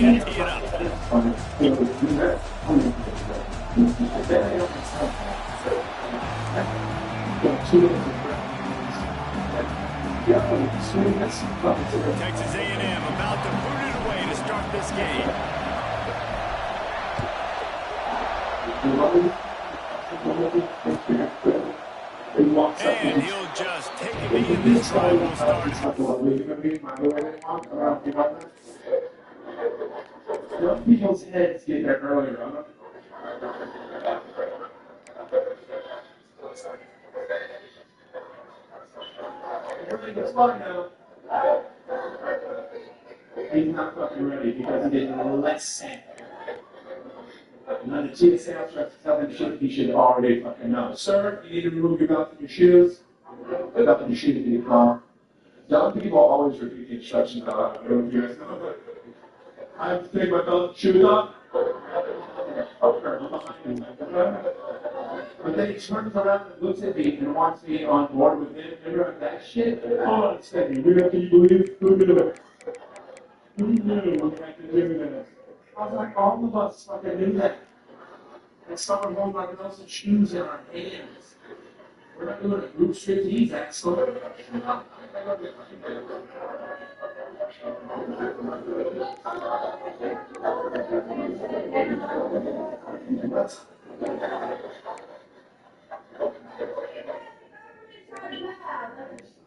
to tee it up. Texas A&M about to put it away to start this game. And he'll just take a knee and this drive will start it. Some people's heads get there earlier, huh? Everything gets fun now. He's not fucking ready because he didn't listen. Now the TSA officer has to tell him shit he should already fucking know. Sir, you need to remove your belt and your shoes. The belt and your shoes in your car. Dumb people always repeat the instructions out loud. I don't know if you guys know, but I have to take my belt and shoes off. But then he turns around and looks at me and wants me on board with him. Remember that shit? Hold on a second. Can you believe? Who knew? Who knew when I could do this? I was like, all of us fucking knew that. And someone holds my belts and shoes in our hands. We're not doing a group striptease, asshole.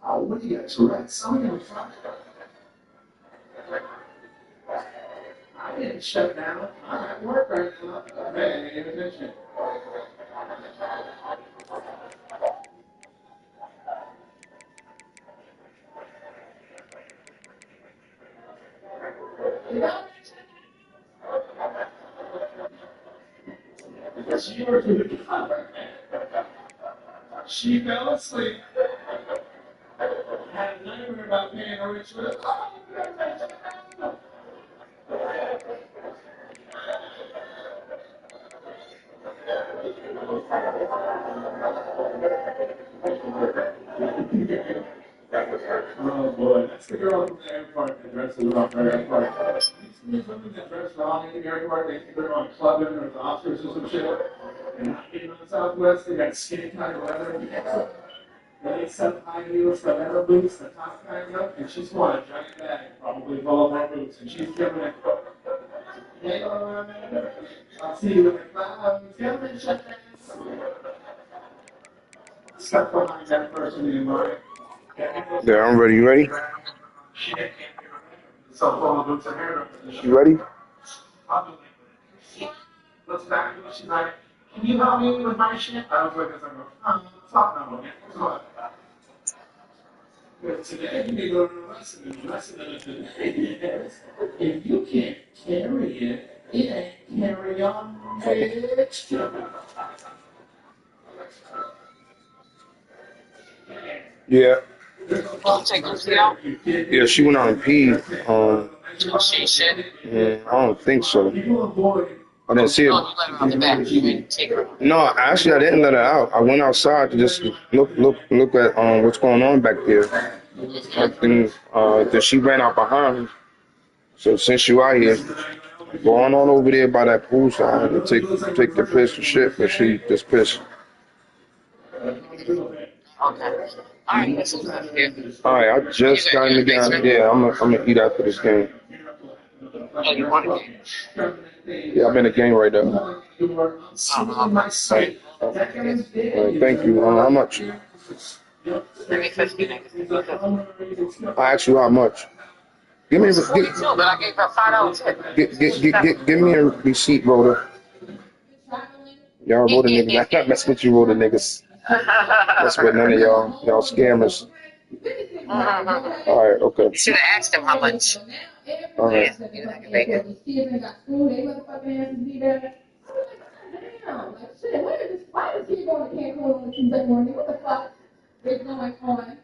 Oh, what do you got, Tourette's? Something in front. I didn't shut down. I'm at work right now. Man, I ain't attention. She fell asleep. Had a nightmare about paying her rich with Oh boy, that's the girl from the airport that dresses wrong for airport. These women that dress wrong in the airport, they think they're going clubbing or the Oscars or some shit. And not being on the Southwest, they got skinny kind of leather. They set high heels, the leather boots, the top kind up, and she's got a giant bag, probably full of more boots, and she's giving it. Hey, I'll see you in the clouds. Coming, shut down. Stuck behind that person in mind. Yeah, I'm ready. You ready? You ready? Looks back at me, she's like, can you help me with my shit? I was like, fuck no, man. But today, we go to a lesson, and the lesson of the day is, if you can't carry it, it ain't carry on, bitch. Yeah. Take Lucy out? Yeah, she went out and peed. She should. I don't think so. I didn't see her. Oh, you let her out the back. You didn't take her. No, actually, I didn't let her out. I went outside to just look at what's going on back there. I think that she ran out behind me. So since you out here, go on over there by that pool side and take the piss and shit. But she just pissed. Okay. Alright, that's enough here. Alright, I just got in the game. Yeah, I'm gonna eat after this game. Oh, you want a game? Yeah, I'm in the game right now. Thank you. How much? Give me 50 niggas. I asked you how much. Give me But I gave her $5 tip. give me a receipt, Rhoda. Y'all Rhoda niggas. I can't mess with you, Rhoda niggas. That's what none of y'all scammers. All right, okay. You should have asked him how much. All right. Yeah, you know, I can make it. Why is he going to Cancun on a Tuesday morning? What the fuck is going on?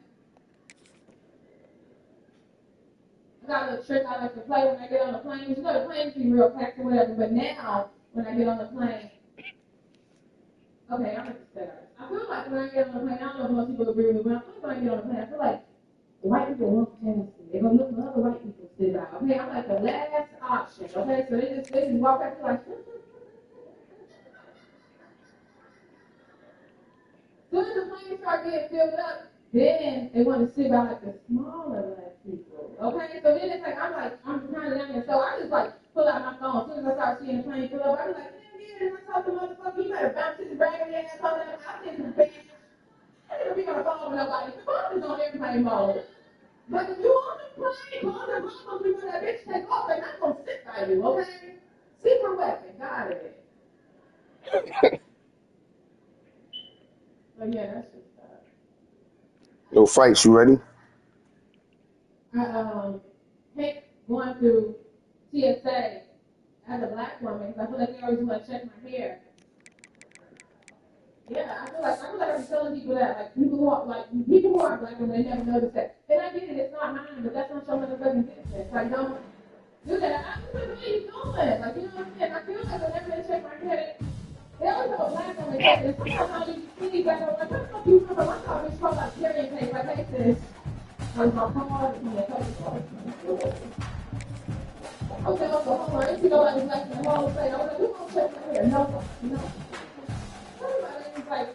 I got a little trick I like to play when I get on the plane. You know, the plane can be real packed or whatever, but now, when I get on the plane, okay, I'm going to say that. I feel like when I get on the plane, I don't know if most people agree with me, but I feel like when I get on the plane, I feel like white people won't pass me. They're going to look for other white people to sit out. Okay, I'm like the last option. okay? So they just walk back to like, soon as the planes start getting filled up, then they want to sit by like the smaller black people. Okay? So then it's like I'm trying to down there. So I just like pull out my phone. As soon as I start seeing the plane fill up, I be like, and I told the motherfucker, you better bounce his raggedy ass on that. I think the band. I ain't gonna be on the phone with nobody. The phone is on airplane mode. But if you on the plane, call the motherfucker when that bitch take off, they're not gonna sit by you, okay? Secret weapon, got it. But yeah, that's just No fights, you ready? I hate going through TSA as a black woman because I feel like they always want to check my hair. Yeah, I feel like I'm telling people that like people who are black and they never notice that. And I get it, it's not mine, but that's not your motherfucking business. Like don't do that. I don't know what you doing. Like you know what I'm saying? I feel like whenever they check my hair, they always have a black woman check it. Sometimes you see like I'm like, what the fuck you doing? I thought it's called like carrying tape. Like hey sis, like my card and my card. Okay, hold on. If you know like black in the whole thing, I was like, who gonna check my hair? No. Everybody was like,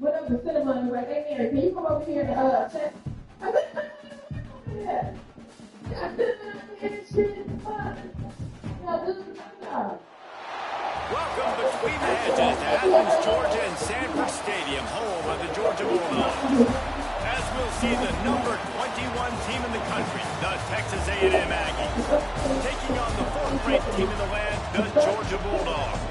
went up to cinema and was like, hey Mary, can you come over here and check? I said, yeah. I said, man, shit, fuck. Yeah, this is my job. Welcome between the hedges to Athens, Georgia, and Sanford Stadium, home of the Georgia Bulldogs. As we'll see the number 21 team in the country, the Texas A&M Aggies, taking on the fourth-ranked team in the land, the Georgia Bulldogs.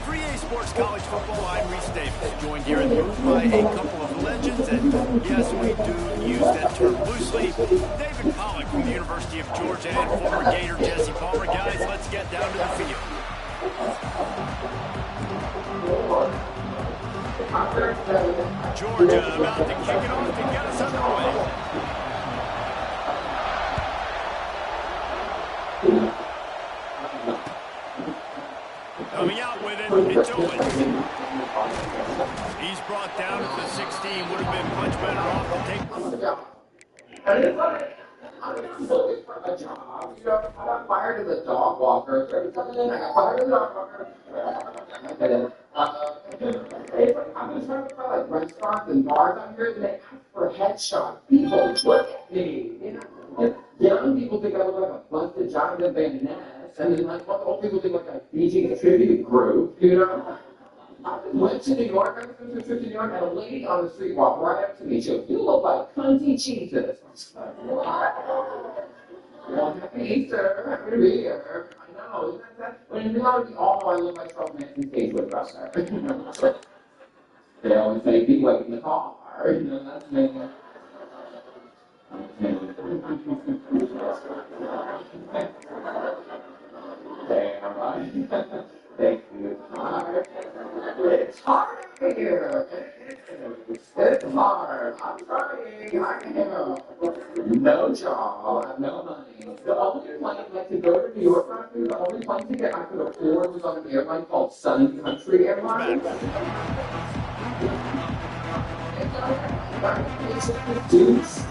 3A Sports College Football, I'm Reese Davis, joined here in the booth by a couple of legends, and yes, we do use that term loosely. David Pollack from the University of Georgia and former Gator Jesse Palmer. Guys, let's get down to the field. Georgia about to kick it off to get us underway. Coming out with it, it's Owens. He's brought down to the 16. Would have been much better off to take. I'm looking for a job. You know, I got fired as a dog walker. I got fired as a dog walker. I'm just trying to find like restaurants and bars out here, and they ask for headshots. People look at me. You know, young people think I look like a busted Jonathan Van Ness, and then like old people think like a Fiji tribute group. You know. I went to New York, I went to a trip to New York, and a lady on the street walked right up to me. She goes, you look like cunty Jesus. I was like, what? Well, happy Easter, happy to be here. I know, isn't that? When in reality, all know I look like Charles Manson stage with Russell. They always say, be waiting in the car. You know, that's me. Damn right. Thank you. It's hard here. It's hard. I'm trying. I am. No job. No money. The only plane like to go to New York right through, the only plane ticket I could afford was on an airline called Sun Country Airlines. It's two seats.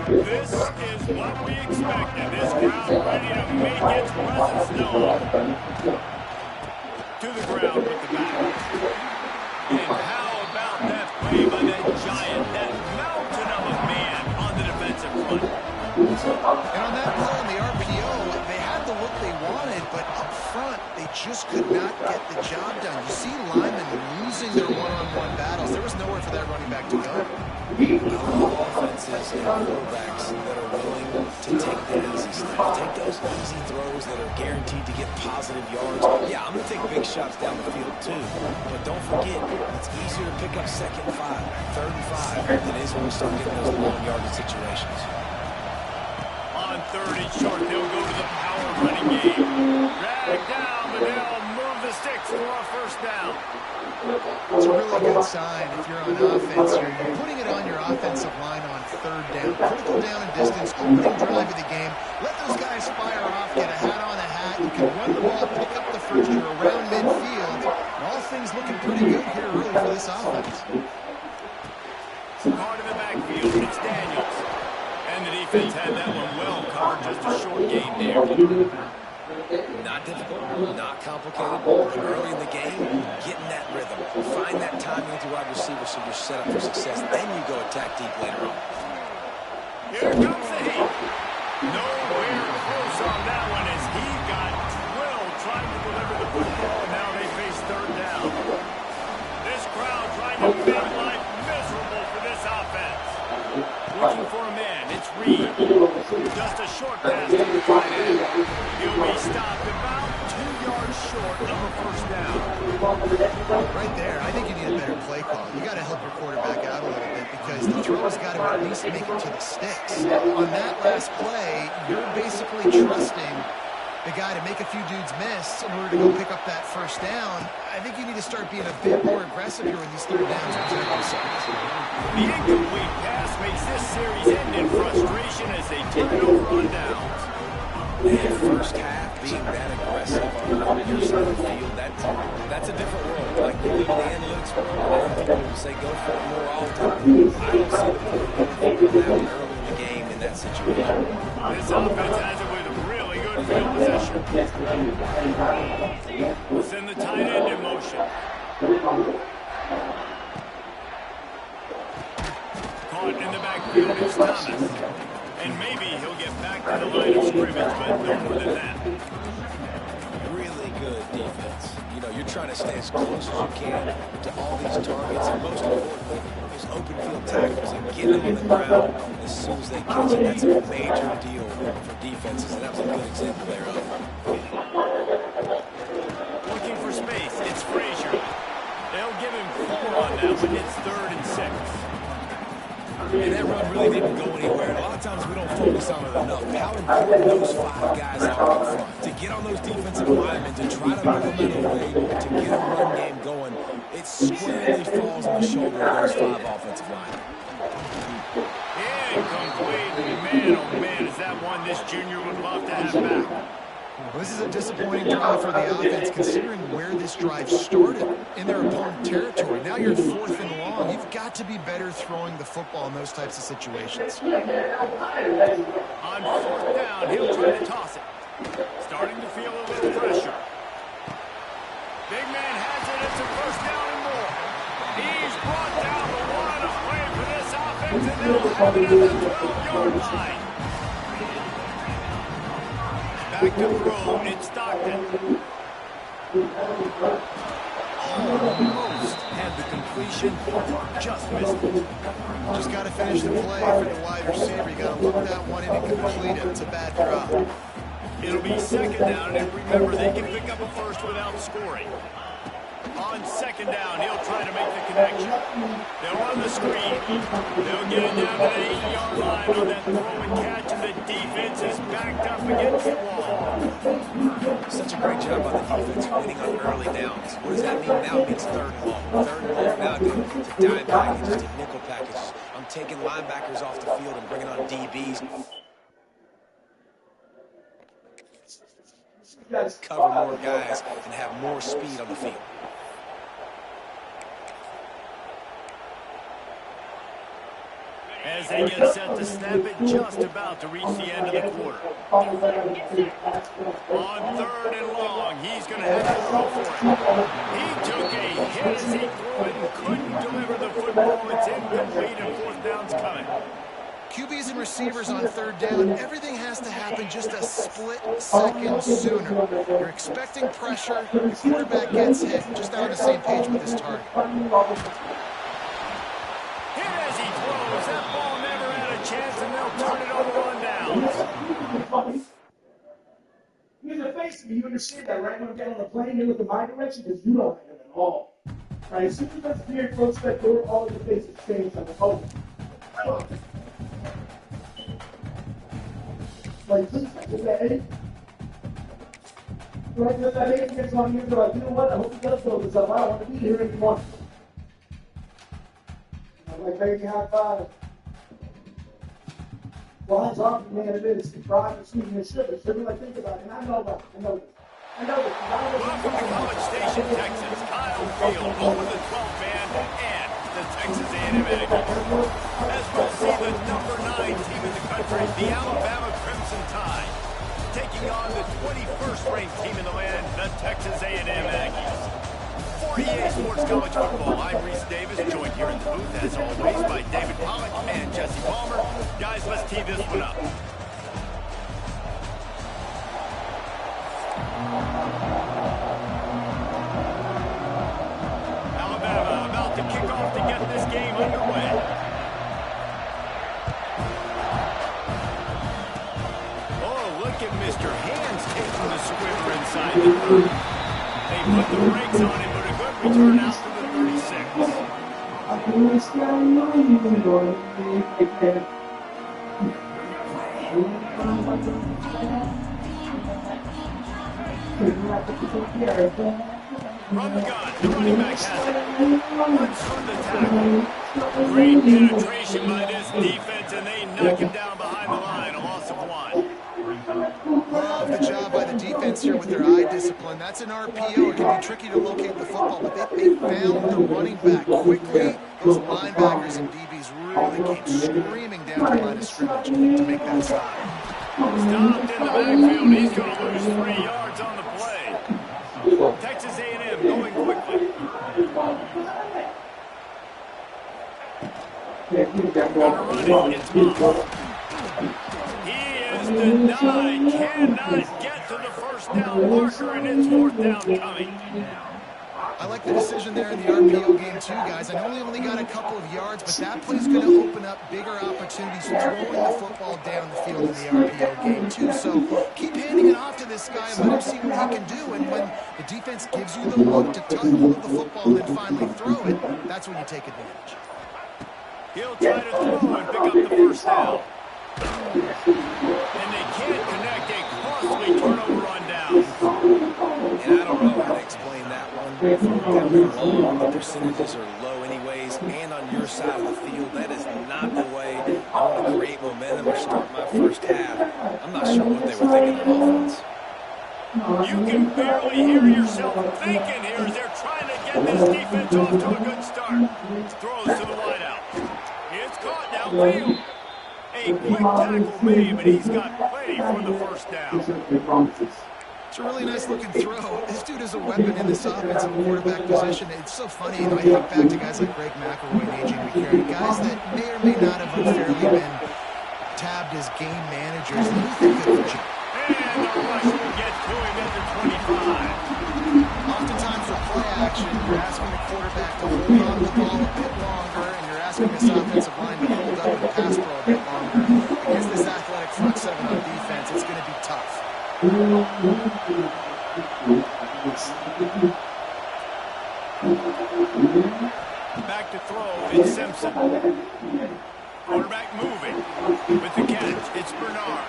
This is what we expected. This crowd ready to make its presence known. To the ground with the back. And how about that play by that giant, that mountain of a man on the defensive front? And on that play on the RPO, they had the look they wanted, but up front, they just could not get the job done. You see linemen losing their one-on-one battles. There was nowhere for that running back to go. Offenses and quarterbacks that are willing to take the easy snaps, take those easy throws that are guaranteed to get positive yards. Yeah, I'm going to take big shots down the field too, but don't forget, it's easier to pick up 2nd and 5, 3rd and 5 than it is when we start getting those long yardage situations. On 3rd and short, they'll go to the power running game. Drag down, but they'll move the sticks for a first down. It's a really good sign if you're on offense. You're putting it on your offensive line on 3rd down. Critical down and distance, opening drive of the game. Let those guys fire off, get a hat on a hat. You can run the ball, pick up the first. You're around midfield. And all things looking pretty good here early for this offense. Hard in the backfield, it's Daniels. And the defense had that one well covered, just a short game there. Not difficult, not complicated. Early in the game, getting that rhythm. Find that timing with your wide receiver so you're set up for success. Then you go attack deep later on. Here comes the heat. Nowhere close on that one as he got drilled trying to deliver the football. Now they face third down. This crowd trying to make life miserable for this offense. Looking for a man, it's Reed. Just a short pass to the tight end. He'll be stopped about 2 yards short of a first down. Right there, I think you need a better play call. You got to help your quarterback out a little bit because the throw's got to at least make it to the sticks. On that last play, you're basically trusting the guy to make a few dudes miss in order to go pick up that first down. I think you need to start being a bit more aggressive here when these third downs present themselves. The incomplete pass makes this series end in frustration as they turn it over on downs. Man, first half being that aggressive on your side of the field, that's a different world. Like you leave the analytics world, and people will say go for it more often. I don't see the point of going for that early in the game in that situation. This offense has it with a really good field possession. We'll send the tight end in motion. Caught in the backfield, it's Thomas. And maybe he'll get back to the line of scrimmage, but no more than that. Really good defense. You know, you're trying to stay as close as you can to all these targets, and most importantly, those open field tackles and get them on the ground as soon as they catch it. That's a major deal for defenses, and that was a good example there of it. Looking for space, it's Frazier. They'll give him 4 on that one. It's 3rd and 6. And that run really didn't go anywhere. And a lot of times we don't focus on it enough. How important those 5 guys are up front. To get on those defensive linemen, to try to move them out of the way, to get a run game going, it squarely falls on the shoulder of those 5 offensive linemen. Incomplete. Man, oh man, is that one this junior would love to have back. Well, this is a disappointing drive for the offense, considering where this drive started in their opponent territory. Now you're 4th and long. You've got to be better throwing the football in those types of situations. On 4th down, he'll try to toss it. Starting to feel a little pressure. Big man has it. It's a first down and more. He's brought down the one away for this offense, and they'll have it at the 12-yard line. Back to throw, it's Stockton. Almost had the completion, just missed it. Just got to finish the play for the wide receiver. You got to look that one in and complete it. It's a bad drop. It'll be 2nd down, and remember, they can pick up a first without scoring. On 2nd down, he'll try to make the connection. They'll run the screen. They'll get it down to the 8-yard line on that throw and catch, and the defense is backed up against the wall. Such a great job by the defense winning on early downs. What does that mean now? It means 3rd and long. 3rd and long now to dime packages, to nickel packages. I'm taking linebackers off the field and bringing on DBs. Cover more guys and have more speed on the field. As they get set to snap it, just about to reach the end of the quarter. On 3rd and long, he's going to have to throw for it. He took a hit as he threw it and couldn't deliver the football. It's incomplete and 4th down's coming. QBs and receivers on 3rd down, everything has to happen just a split second sooner. You're expecting pressure, the quarterback gets hit, just not on the same page with his target. That ball never had a chance, and they'll turn it over on downs. He's a face of me. You understand that, right? When I'm getting on the plane, you look in my direction because you don't have him at all. Right? As soon as that's near close that door, all of the faces change. I'm like, oh. Like, please, is that Eddie? Right? Because that Eddie gets on here, they're like, you know what? I hope he does throw this up. I don't want to be here anymore. Like, baby, high five. Well, hands off, man, it is. It's pride, it's sweet, and it's sugar. So, like, think about it. And I know that. I know this. Welcome to College Station, Texas. Kyle Field, over the 12 band, and the Texas A&M Aggies. As we'll see the number 9 team in the country, the Aggies. For EA Sports College Football, I'm Reese Davis, joined here in the booth, as always, by David Pollack and Jesse Palmer. Guys, let's tee this one up. Alabama about to kick off to get this game underway. Oh, look at Mr. Hands taking the squibber inside the 30. They put the brakes on him, but a good return out to the 36. From the gun, the running back has it. Runs from the tackle. Great penetration by this defense, and they knock him down behind the line. A loss of 1. Love the job by the defense here with their eye discipline. That's an RPO. It can be tricky to locate the football, but they found the running back quickly. Those linebackers and DBs really came screaming down the line of scrimmage to make that stop. Stopped in the backfield. He's going to lose 3 yards on the play. Texas A&M going quickly. Gonna run it. It's Moss. He is denied. Cannot get to the first down marker, and it's 4th down coming. I like the decision there in the RPO game too, guys. I know we only got a couple of yards, but that play's going to open up bigger opportunities throwing the football down the field in the RPO game too. So keep handing it off to this guy and let him see what he can do. And when the defense gives you the look to tuck hold of the football and then finally throw it, that's when you take advantage. He'll try to throw and pick up the first down. And they can't connect. A costly turnover on down. And I don't know how to explain that one. Down the long, the percentages are low anyways, and on your side of the field, that is not the way I want to create momentum or start my first half. I'm not sure what they were thinking on offense. You can barely hear yourself thinking here as they're trying to get this defense off to a good start. Throws to the wideout. It's caught downfield. A quick tackle made, but he's got plenty for the first down. It's a really nice looking throw. This dude is a weapon in this offensive quarterback position. It's so funny, I think back to guys like Greg McElroy and A.J. McCarron, guys that may or may not have unfairly been tabbed as game managers. And who think of the job? And the rush will get to him at the 25. Oftentimes for play action, you're asking the quarterback to hold on to the ball a bit longer, and you're asking this offensive line to hold up and pass pro a bit longer. Against this athletic front seven on defense, it's going to be tough. Back to throw, it's Simpson. Quarterback moving with the catch. It's Bernard.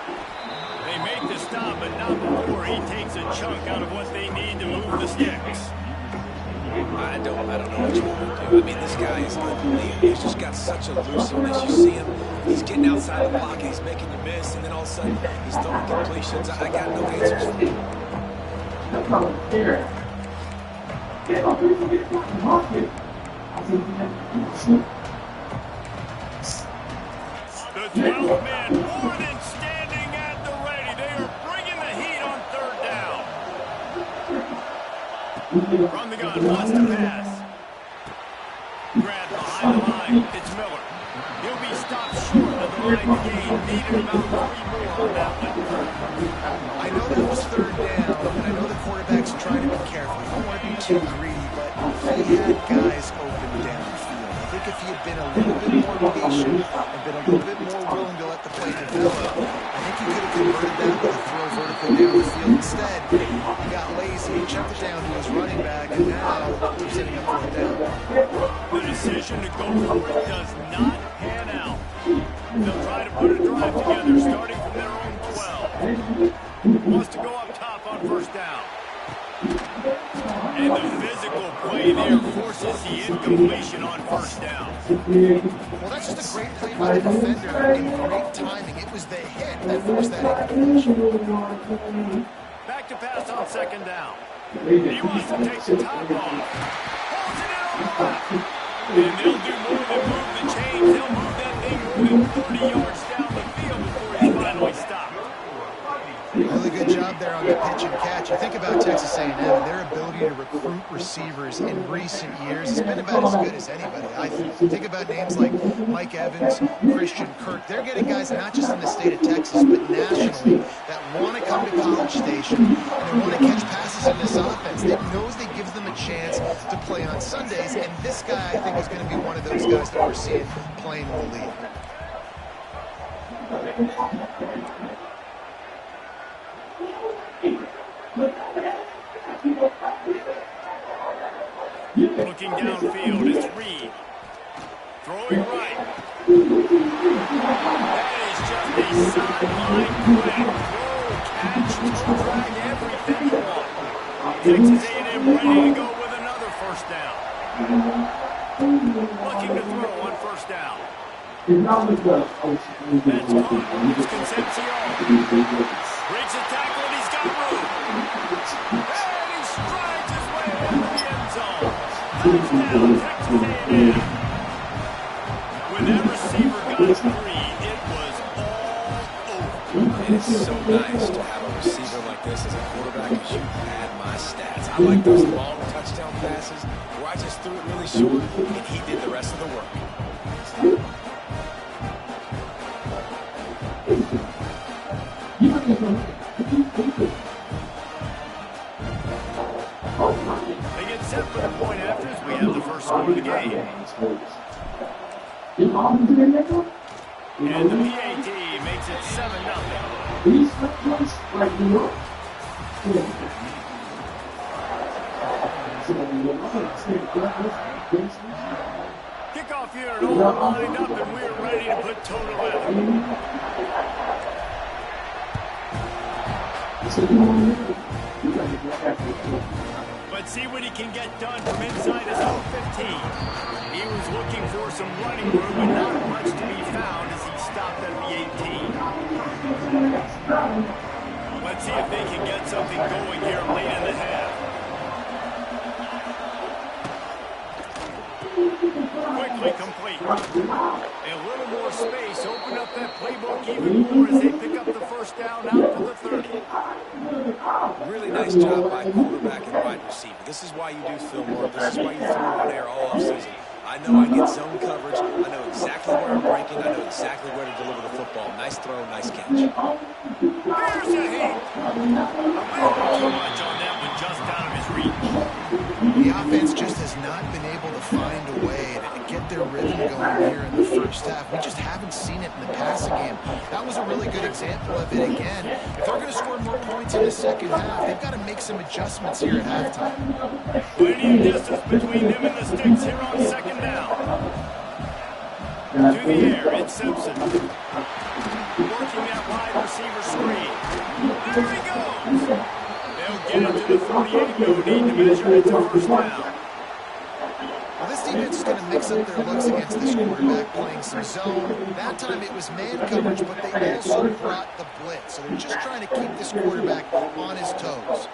They make the stop, but not before he takes a chunk out of what they need to move the sticks. I don't know what you want to do. I mean, this guy is unbelievable. He's just got such elusiveness. You see him, he's getting outside the block, and he's making you miss, and then all of a sudden, he's throwing completions. I got no answers for him. The 12th man more than standing at the ready. They are bringing the heat on 3rd down. From the gun, wants to pass. Grab behind the line. It's Miller. He'll be stopped short of the line of game. Needed about 3 more on that one. I know that was 3rd down, and I know the quarterback's trying to be careful. You don't want to be too greedy, but he had guys open downfield. I think if he had been a little bit more patient and been a little bit more willing to let the play develop, I think he could have converted that with a throw vertically down the field. Instead, he got lazy, checked it down to his running back, and now he's setting up 4th down. The decision to go for it does not pan out. They'll try to put a drive together starting from their own 12. Wants to go up top on 1st down. And the physical play there forces the incompletion on 1st down. Well, that's just a great play by the defender and great timing. It was the hit that forced that incompletion. Back to pass on 2nd down. He wants to take the top off. Holds it in on the left. And they'll do more than move the chains. They'll move that thing more than 30 yards down the field before he's finally stopped. Really good job there on the pitch and catch. You think about Texas A&M and their ability to recruit receivers in recent years. It's been about as good as anybody, I think. Think about names like Mike Evans, Christian Kirk. They're getting guys not just in the state of Texas, but nationally that want to come to College Station and they want to catch passes in this offense. They knows they gives them a chance to play on Sundays, and this guy, I think, is going to be one of those guys that we're seeing playing in the league. Looking downfield, it's Reed. Throwing right. That is just a sideline quick. Throw, catch, drag, everything you want. Texas A&M ready to go with another first down. Looking to throw on first down. That's caught. It's Concepcion. Breaks the tackle and he's got room. And he strides his way into the end zone. Touchdown, Texas A&M. When that receiver got free, it was all over. And it's so nice to have a receiver like this as a quarterback because you had my stats. I like those long touchdown passes where I just threw it really short and he did the rest of the work. They get set for the point after as we have the first score of the game. And the PAT makes it 7-0. Kickoff here and all lined up, and we're ready to put toe to leather. But see what he can get done from inside his own 15. He was looking for some running room, but not much to be found as he stopped at the 18. Let's see if they can get something going here late in the half. Quickly complete. A little more space, open up that playbook even more as they pick up the first down out to the 30. Really nice job by quarterback and wide receiver. This is why you do film work. This is why you throw on air all offseason. I know I get zone coverage. I know exactly where I'm breaking. I know exactly where to deliver the football. Nice throw, nice catch. Here's a hit. A little too much on that one, just out of his reach. The offense just has not been able to find a way to get their rhythm going here in the first half. We just haven't seen it in the passing game. That was a really good example of it again. If they're going to score more points in the second half, they've got to make some adjustments here at halftime. Plenty of distance between them and the sticks here on second down. To the air, it's Simpson. Working that wide receiver screen. There he goes. They'll get it to the 48. No need to measure it to first down. Well, this defense is going to mix up their looks against this quarterback playing some zone. That time it was man coverage, but they also brought the blitz. So they're just trying to keep this quarterback on his toes.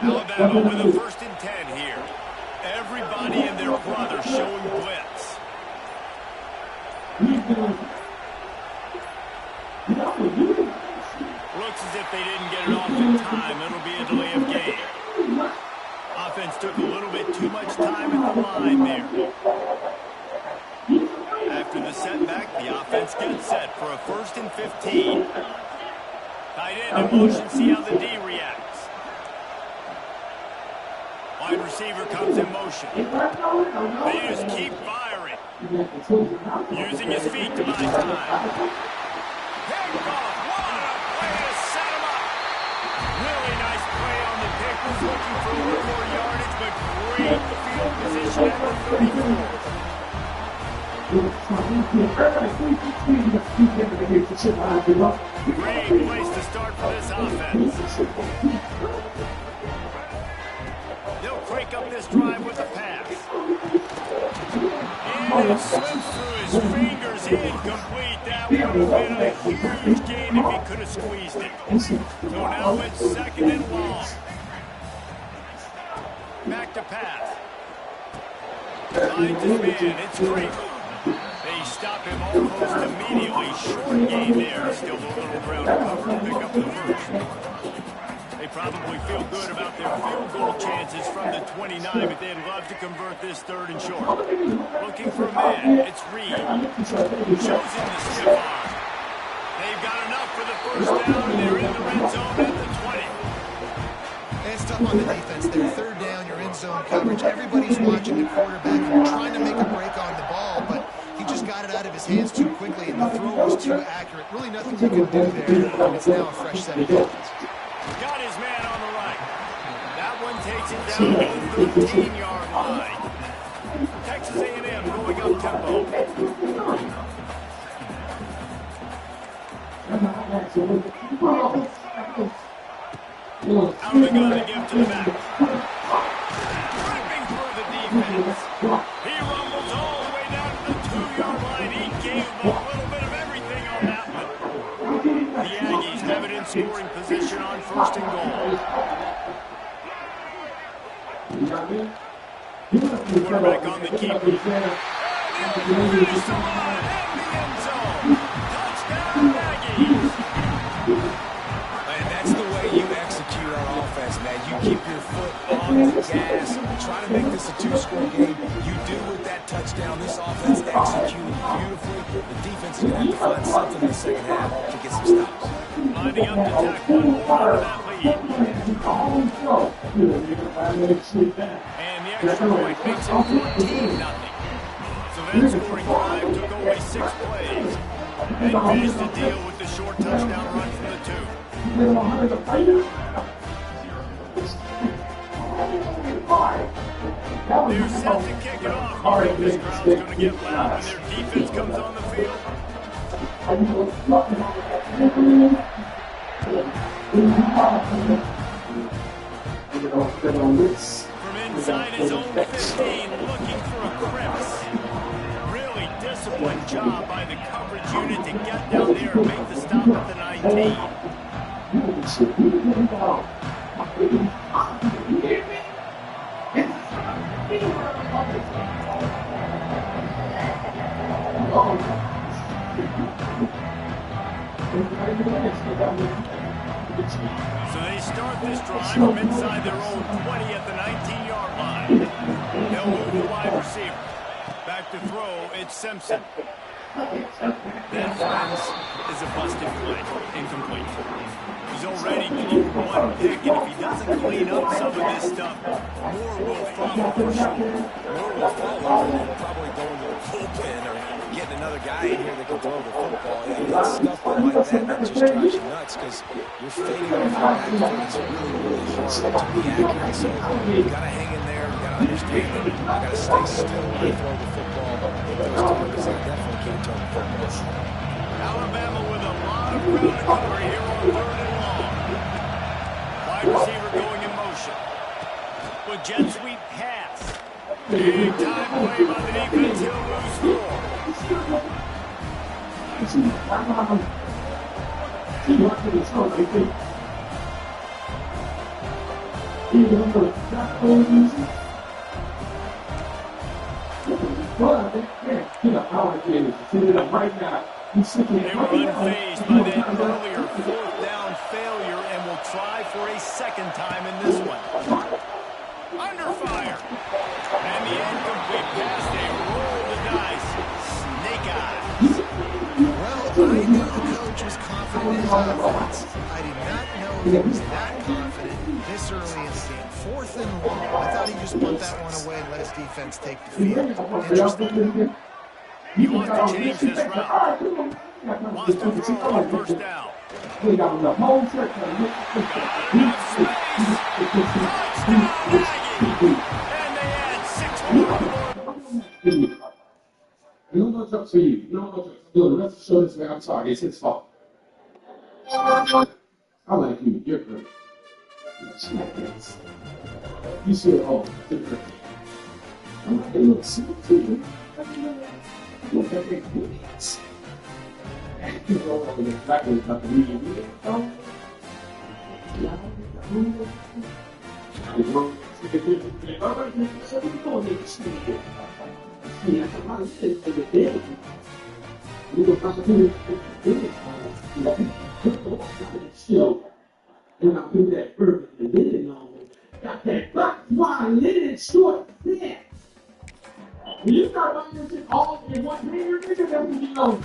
Alabama with a 1st and 10 here. Everybody and their brother showing blitz. Looks as if they didn't get it off in time. It'll be a delay of game. Offense took a little bit too much time at the line there. After the setback, the offense gets set for a 1st and 15. Tight end in motion, see how the D reacts. Wide receiver comes in motion. They just keep firing. Using his feet to buy time. Hancock, what a play to set him up. Really nice play on the pick. Was looking for a little more yardage, but great field position at the 34. Great place to start for this offense. They'll crank up this drive with a pass. And it slips through his fingers, incomplete. That would have been a huge gain if he could have squeezed it. So now it's 2nd and long. Back to pass. Finds his man. It's great. They stop him almost immediately. Short game there. Still a little ground to cover to pick up the first. They probably feel good about their field goal chances from the 29, but they'd love to convert this third and short. Looking for a man. It's Reed. Shows him the stiff arm. They've got enough for the first down, and they're in the red zone at the 20. It's tough on the defense there. Third down, you're in zone coverage. Everybody's watching the quarterback. You're trying to make a break on the ball, but he just got it out of his hands too quickly, and the throw was too accurate. Really nothing you can do there, and it's now a fresh set of downs. Got his man on the right. That one takes it down to the 13-yard line. Texas A&M going up tempo. Out of the gun to give to the back. Ripping through the defense. He rumbles all the way down to the 2-yard line. He gave him a little bit of everything on that one. The Aggies have it in scoring position on first and goal. Quarterback on the keeper. And the release to run in the end zone. Touchdown, Aggies. And that's the way you execute on offense, man. You keep your foot on the gas. Try to make this a 2-score game. You do with that touchdown. This offense executed beautifully. The defense is going to have to find something in the second half to get some stops. Lining up to tack one more to that lead. And the extra point makes it 14-0. So that scoring drive took only 6 plays. And finished the deal with the short touchdown run from the 2. They're set to kick it off. You think this crowd's going to get loud when their defense comes on the field? From inside his own 15, looking for a crevice. Really disciplined job by the coverage unit to get down there and make the stop at the 19. So they start this drive from inside their own 20 at the 19-yard line. They'll move the wide receiver. Back to throw, it's Simpson. That, friends, is a busted play. Incomplete. He's already thrown 1 pick, and if he doesn't clean up some of this stuff, more will follow for sure. More will follow, and probably go into the bullpen or getting another guy in here that can throw the football. And it's stuff like that just drives you nuts because you're fading off your back foot. It's really, really hard to be accurate. So you got to hang in there. You got to understand that you got to stay still when you throw the football. Hit those targets. They definitely can't turn the football. Alabama with a lot of ground to cover here on 3rd and long. Wide receiver going in motion. With jet sweep pass. Big time play by the defense. He'll lose 4. They were unfazed by that earlier 4th down failure and will try for a second time in this one. Under fire. And the incomplete pass, they roll the dice. Snake eyes. Well, I knew the coach was confident in his offense. I did not know he was that confident this early in the game. 4th and long. I thought he'd just put that one away and let his defense take the field. Interesting. He wants to change this route. Wants to throw on 1st down. Got enough space. Touchdown, Aggie. And they add 6 more. You don't know what's up to you. You don't know what's up to you. The rest of the show this way, I'm sorry. It's his fault. I like you. You're great. You see it all. I'm like, they look super to you. Look at their idiots. You know, over the back of the media. And I put that perfect linen on. Got that black wine linen short pants. When you start buying this shit all in one hanger, nigga, that's when you know.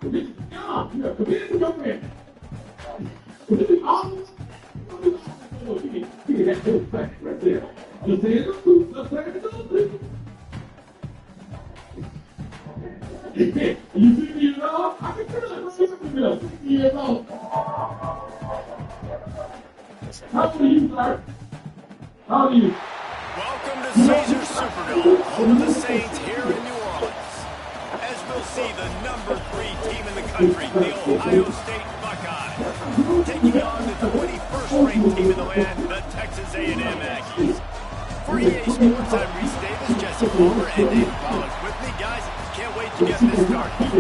This is gone. You know, commit to your man. This is all. You get that good fact right there. You say it's a food, the fact is a food. You 50 years old? I can tell you, 50 years old. How old are you, sir? How old are you? Welcome to Caesars Superdome, home of the Saints here in New Orleans. As we'll see the number 3 team in the country, the Ohio State Buckeyes, taking on the 21st ranked team in the land, the Texas A&M Aggies. For EA Sports, I'm Reese Davis, Jesse Palmer, and Dave Pollack with me. Guys, can't wait to get this started.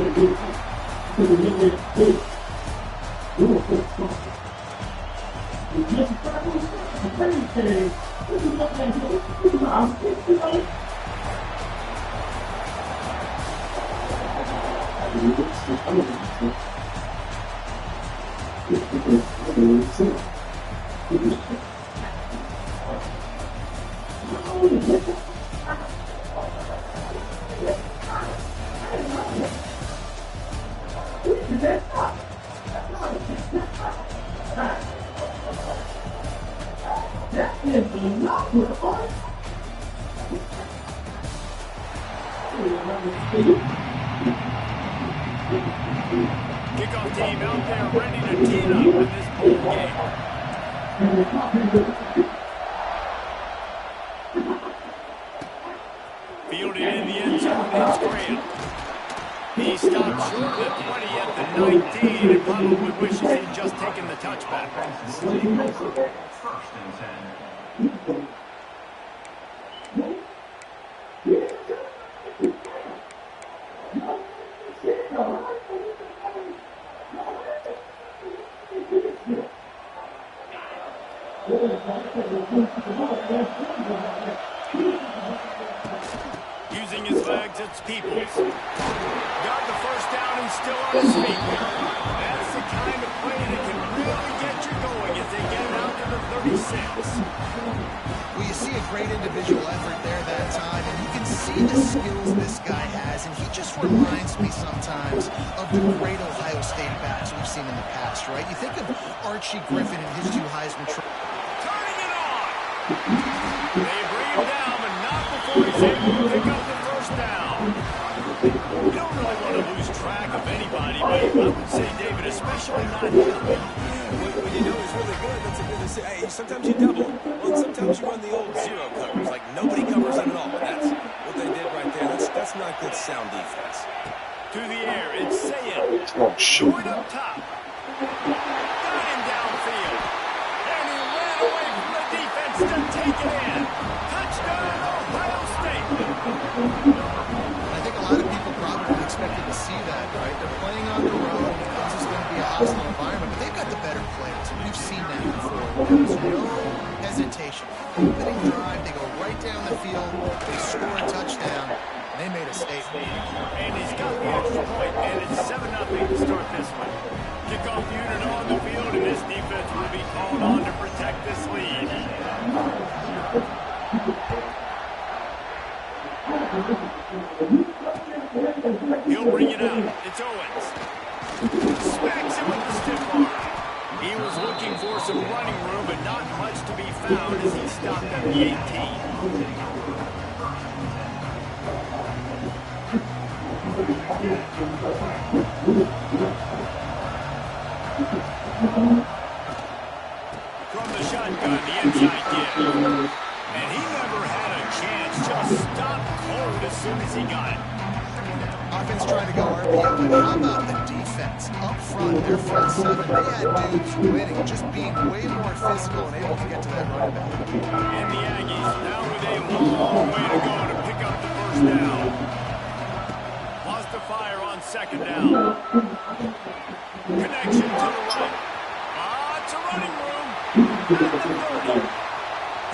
Kickoff team out there ready to tee it up in this bowl game. Fielded in the end zone, it's Graham. He stopped short of the 20 at the 19 and probably wishes he'd just taken the touchback. First and 10. Using his legs, it's Peoples. Got the first down and still on his feet. That's the kind of play that can really get you going as they get it out to the 36. Well, you see a great individual effort there that time, and you can see the skills this guy has, and he just reminds me sometimes of the great Ohio State backs we've seen in the past, right? You think of Archie Griffin and his 2 Heisman trophies. Turning it on! They bring him down, but not before he's able to pick up the first down. You don't really want to lose track of anybody, but I would say, David, especially not him. When you know he's really good, that's a good to say. Hey, sometimes you double. Well, sometimes you run the old zero coverage, like nobody covers him at all. That's what they did right there. That's not good sound defense. To the air, it's Sayed. Oh, shoot. Going up top. Got him downfield. And he ran away from the defense to take it in. Touchdown, Ohio State. I think a lot of people probably expected to see that, right? They're playing on the road, and this is going to be a hostile environment, but they've got the better players, and we've seen that before. There was no hesitation. Opening drive, they go right down the field, they score a touchdown, and they made a statement. And he's got the extra point, and it's 7-0 to start this one. Kickoff unit on the field, and this defense will be called on to protect this lead. He'll bring it out. It's Owens. Smacks him with the stiff arm. He was looking for some running room, but not much to be found as he stopped at the 18. From the shotgun, the inside give. And he never had a chance, just stopped cold as soon as he got it. Offense trying to go RPO, but how about the defense? Up front, their front 7, they had dudes winning, just being way more physical and able to get to that running back. And the Aggies now with a long way to go to pick up the first down. Lost to fire on second down. Connection to the right. It's a running room. At the 30.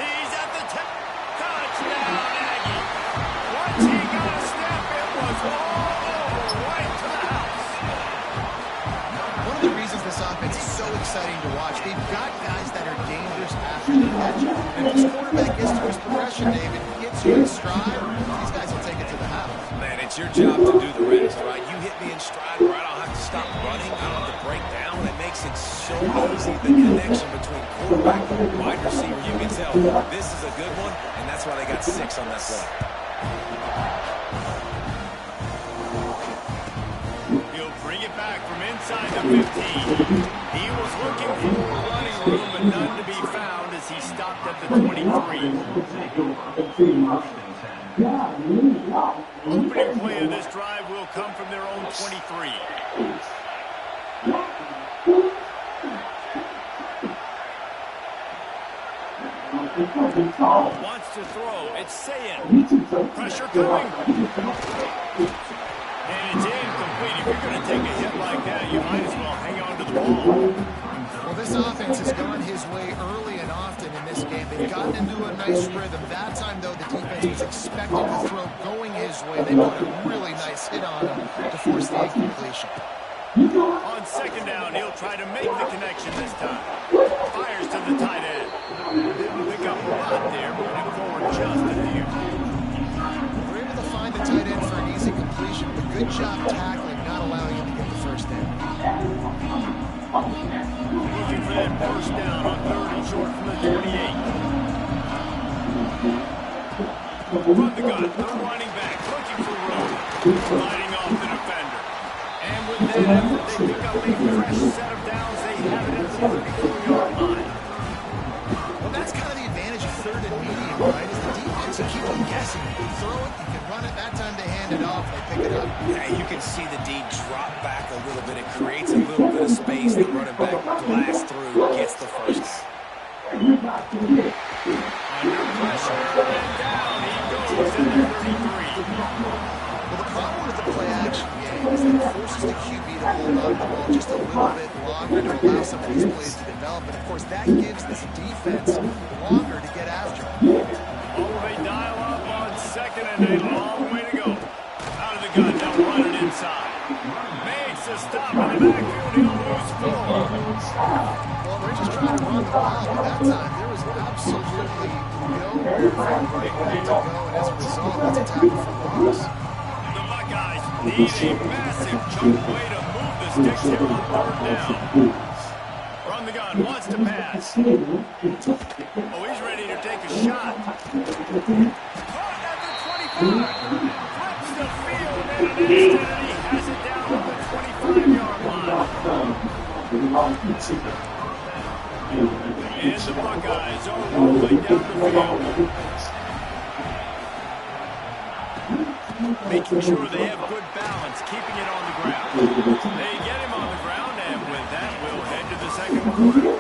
He exciting to watch. They've got guys that are dangerous after the catch. And if this quarterback gets to his progression, David, gets you in stride, these guys will take it to the house. Man, it's your job to do the rest, right? You hit me in stride where I don't have to stop running. I don't have to break down. It makes it so easy. The connection between quarterback and wide receiver, you can tell this is a good one, and that's why they got 6 on that play. He'll bring it back from inside the 15. He was looking for running room, but none to be found as he stopped at the 23. Opening play of this drive will come from their own 23. Wants to throw. It's Sayin. Pressure coming. And it's incomplete. If you're going to take a hit like that, you might as well hang on to the ball. Well, this offense has gone his way early and often in this game. They've gotten into a nice rhythm. That time, though, the defense was expecting the throw going his way. They put a really nice hit on him to force the incompletion. On second down, he'll try to make the connection this time. Fires to the tight end. Didn't pick up a lot there, but went forward just a few. They're able to find the tight end for an easy completion, but good job tackling, not allowing him to get the first down. Looking for that first down on 3rd and short from the 28. Run the gun. The running back looking for room. Sliding off the defender. And with that effort, they pick up a fresh set of downs. They have it at the 34-yard line. Well, that's kind of the advantage of 3rd and medium, right? Is the defense, you keep them guessing. You can throw it, you can run it. That time they hand it off, they pick it up. Yeah, you can see the D drop back a little bit. It creates a little bit of space. The running back blasts through, gets the first. Under pressure, and down he goes at the 33. Well, the problem with the play-action game is that it forces the QB to hold on to the ball just a little bit longer to allow some of these plays to develop. And, of course, that gives this defense longer to get after him. Oh, they dial up on second and a long way to go. Out of the gun, now run it inside. Makes a stop in the backfield, he'll lose 4. Well, they're just trying to run the ball, but that time there was absolutely nowhere for the running back to go, and as a result, that's a tackle for loss. The Buckeyes need a massive chunk way to move the sticks here on 3rd down. Run the gun, wants to pass. Oh, he's ready to take a shot. Caught at the 25. Flips the field in an instant, and he has it down on the 25-yard line. And the Buckeyes are rolling down the field. Making sure they have good balance, keeping it on the ground. They get him on the ground, and with that, we'll head to the second quarter.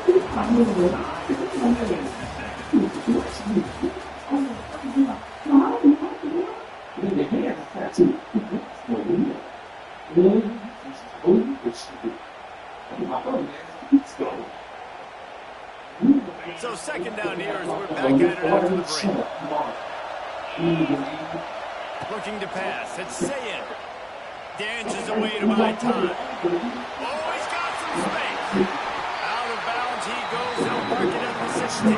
So second down here as we're back at it after the break. Looking to pass. It's Sayin. Dances away to buy time. Oh, he's got some space. Out of bounds he goes. They'll mark it at the 16.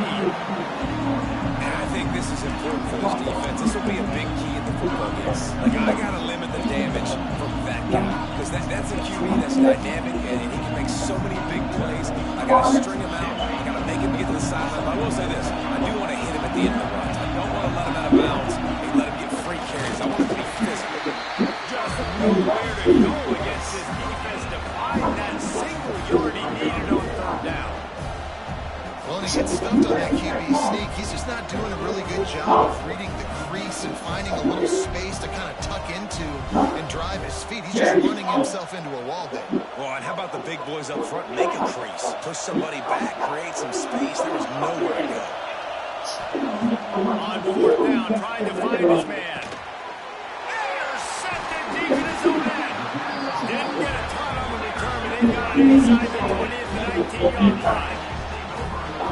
And I think this is important for this defense. This will be a big key in the football game. Like, I got to limit the damage from that guy. Because that's a QB that's dynamic, and he can make so many big plays. I got to string him out. I got to make him get to the sideline. But I will say this. I do want to hit him at the end of the runs. I don't want to let him out of bounds and let him get free carries. I want him to be physical. Just nowhere to go against this defense to find that single yard he needed on 3rd down. Well, and he gets stumped on that QB sneak. He's just not doing a really good job of reading the crease and finding a little space to kind of tuck into and drive his feet. He's just running himself into a wall there. Well, and how about the big boys up front? Make a crease. Push somebody back. Create some space. There was nowhere to go. On 4th down, trying to find his man. Intercepted deep in his own end. Didn't get a ton on the return, but they got it inside the 20th and 19-yard line.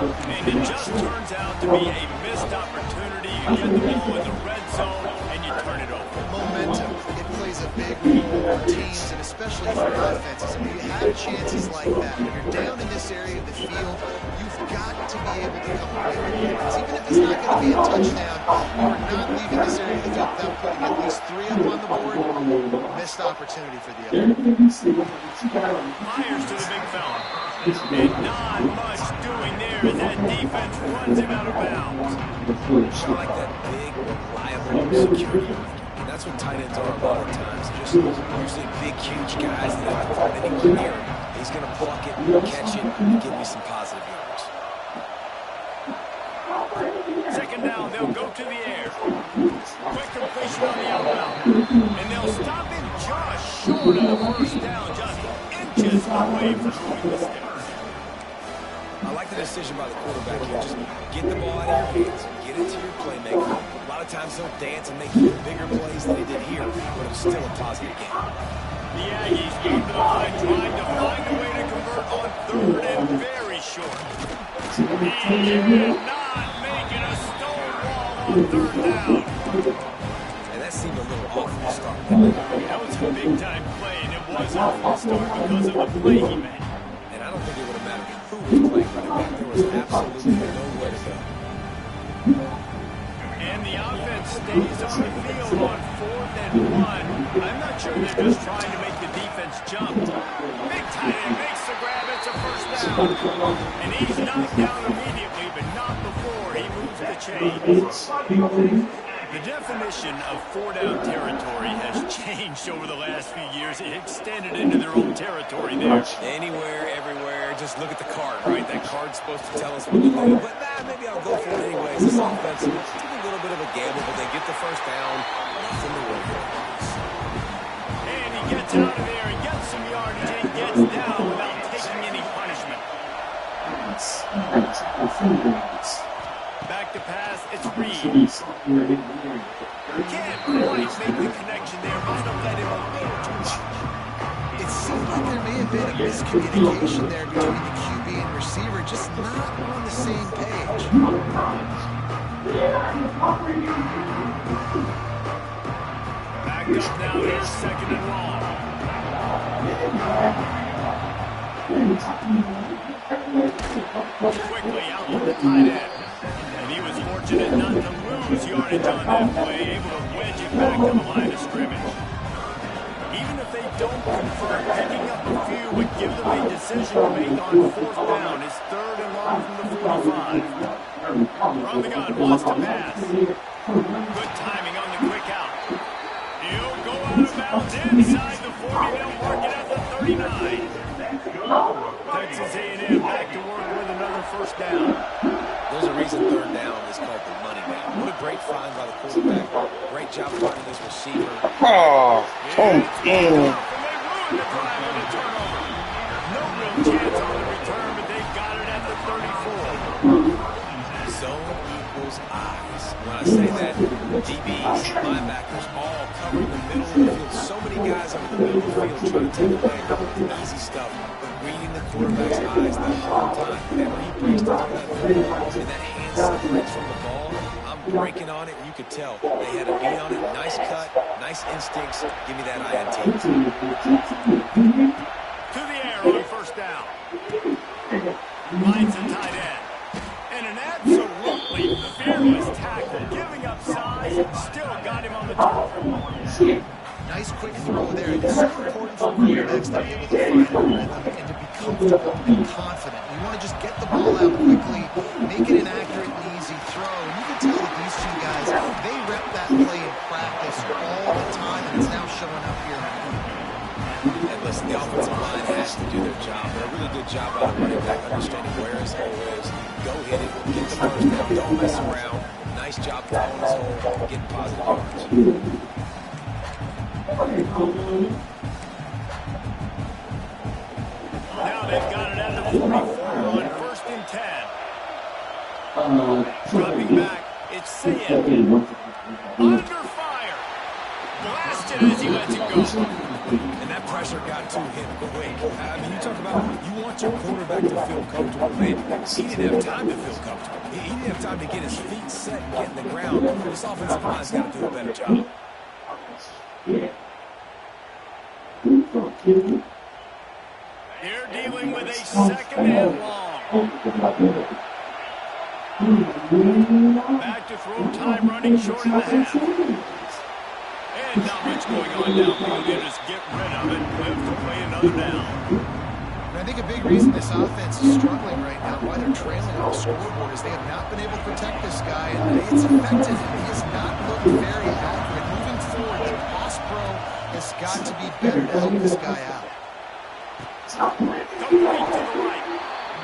And it just turns out to be a missed opportunity. You get the ball in the red zone, and you turn it over. Momentum. It plays always a big rule for teams, and especially for offenses. I mean, you have chances like that. When you're down in this area of the field, you've got to be able to come away with points. Even if it's not going to be a touchdown, you're not leaving this area of the field without putting at least 3 up on the board. Missed opportunity for the other. Myers to the big fella. And not much doing there as that defense runs him out of bounds. I like that big, reliable security. And that's what tight ends are a lot of times. Just usually big, huge guys that have to throw it anywhere near him. He's going to pluck it, catch it, and give me some positive yards. Second down, they'll go to the air. Quick completion on the outbound. And they'll stop him just short of the first down, just inches away from moving the sticks. I like the decision by the quarterback here. Just get the ball out of your hands, get it to your playmaker. A lot of times they'll dance and make even bigger plays than they did here, but it's still a positive game. The Aggies come to the line trying to find a way to convert on third and very short. Not making a stone wall on third down. And that seemed a little off to start. That was a big-time play, and it was off to start because of the play he made. And I don't think it would have mattered who was playing running back. There was absolutely nowhere to go. And the offense stays on the field on 4th and 1. I'm not sure they're just trying to make the defense jump. Big tight end makes the grab. It's a first down. And he's knocked down immediately, but not before he moves the chains. The definition of 4-down territory has changed over the last few years. It extended into their own territory there. Anywhere, everywhere, just look at the card, right? That card's supposed to tell us what to do, but maybe I'll go for it anyways. This offense took a little bit of a gamble, but they get the first down. Nothing to worry about. And he gets out of there and gets some yardage and gets down without taking any punishment. Back to pass, it's Reed. Can't quite make the connection there. Might have let him a little too much. It seemed like there may have been a miscommunication there between the QB and receiver, just not on the same page. Back up now here, second and long. Quickly out with the tight end. And he was fortunate not to lose yardage on that play, able to wedge it back to the line of scrimmage. Even if they don't convert, picking up a few would give them a decision to make on 4th down. It's 3rd and long from the 45. From the gun, wants to pass. Good timing on the quick out. He'll go out of bounds inside the 40. They'll mark it at the 39. Texas A&M back to work with another first down. There's a reason 3rd down is called the money down. What a great find by the quarterback. Great job finding this receiver. Oh, And they ruined the drive on the turnover. No real chance on the return, but they've got it at the 34. Zone equals eyes. When I say that, DBs, linebackers, all covering the middle of the field. So many guys over the middle of the field trying to take away easy stuff. Reading the quarterback's eyes the whole time. Whenever he breaks the left and that hand separates from the ball, I'm breaking on it, and you could tell. They had a beat on it. Nice cut, nice instincts. Give me that INT. To the air on first down. Finds a tight end. And an absolutely fearless tackle, giving up size, and still got him on the turf. Nice quick throw there. It's so important for quarterbacks to be able to find a rhythm and to be comfortable and confident. You want to just get the ball out quickly, make it an accurate and easy throw. And you can tell that these two guys, they rep that play in practice all the time, and it's now showing up here. And listen, the offensive line has to do their job. But a really good job by the running back, understanding where his hole is. Go hit it, get the first down, don't mess around. Nice job throwing his hole, getting positive yards. Now they've got it at the 44 on 1st and 10. Dropping back, it's Sayed. Under fire. Blasted as he lets it go. And that pressure got to him quick. I mean, you talk about you want your quarterback to feel comfortable, man. He didn't have time to feel comfortable. He didn't have time to get his feet set and get in the ground. This offensive line's got to do a better job. They're dealing with a second and long. Back to throw time running short of the half. And not much going on downfield. They just get rid of it. Live to play another down. I think a big reason this offense is struggling right now, why they're trailing on the scoreboard, is they have not been able to protect this guy, and it's affected him. He has not looked very accurate. Moving forward, the pass pro has got to be better to help this guy out. Complete to the right.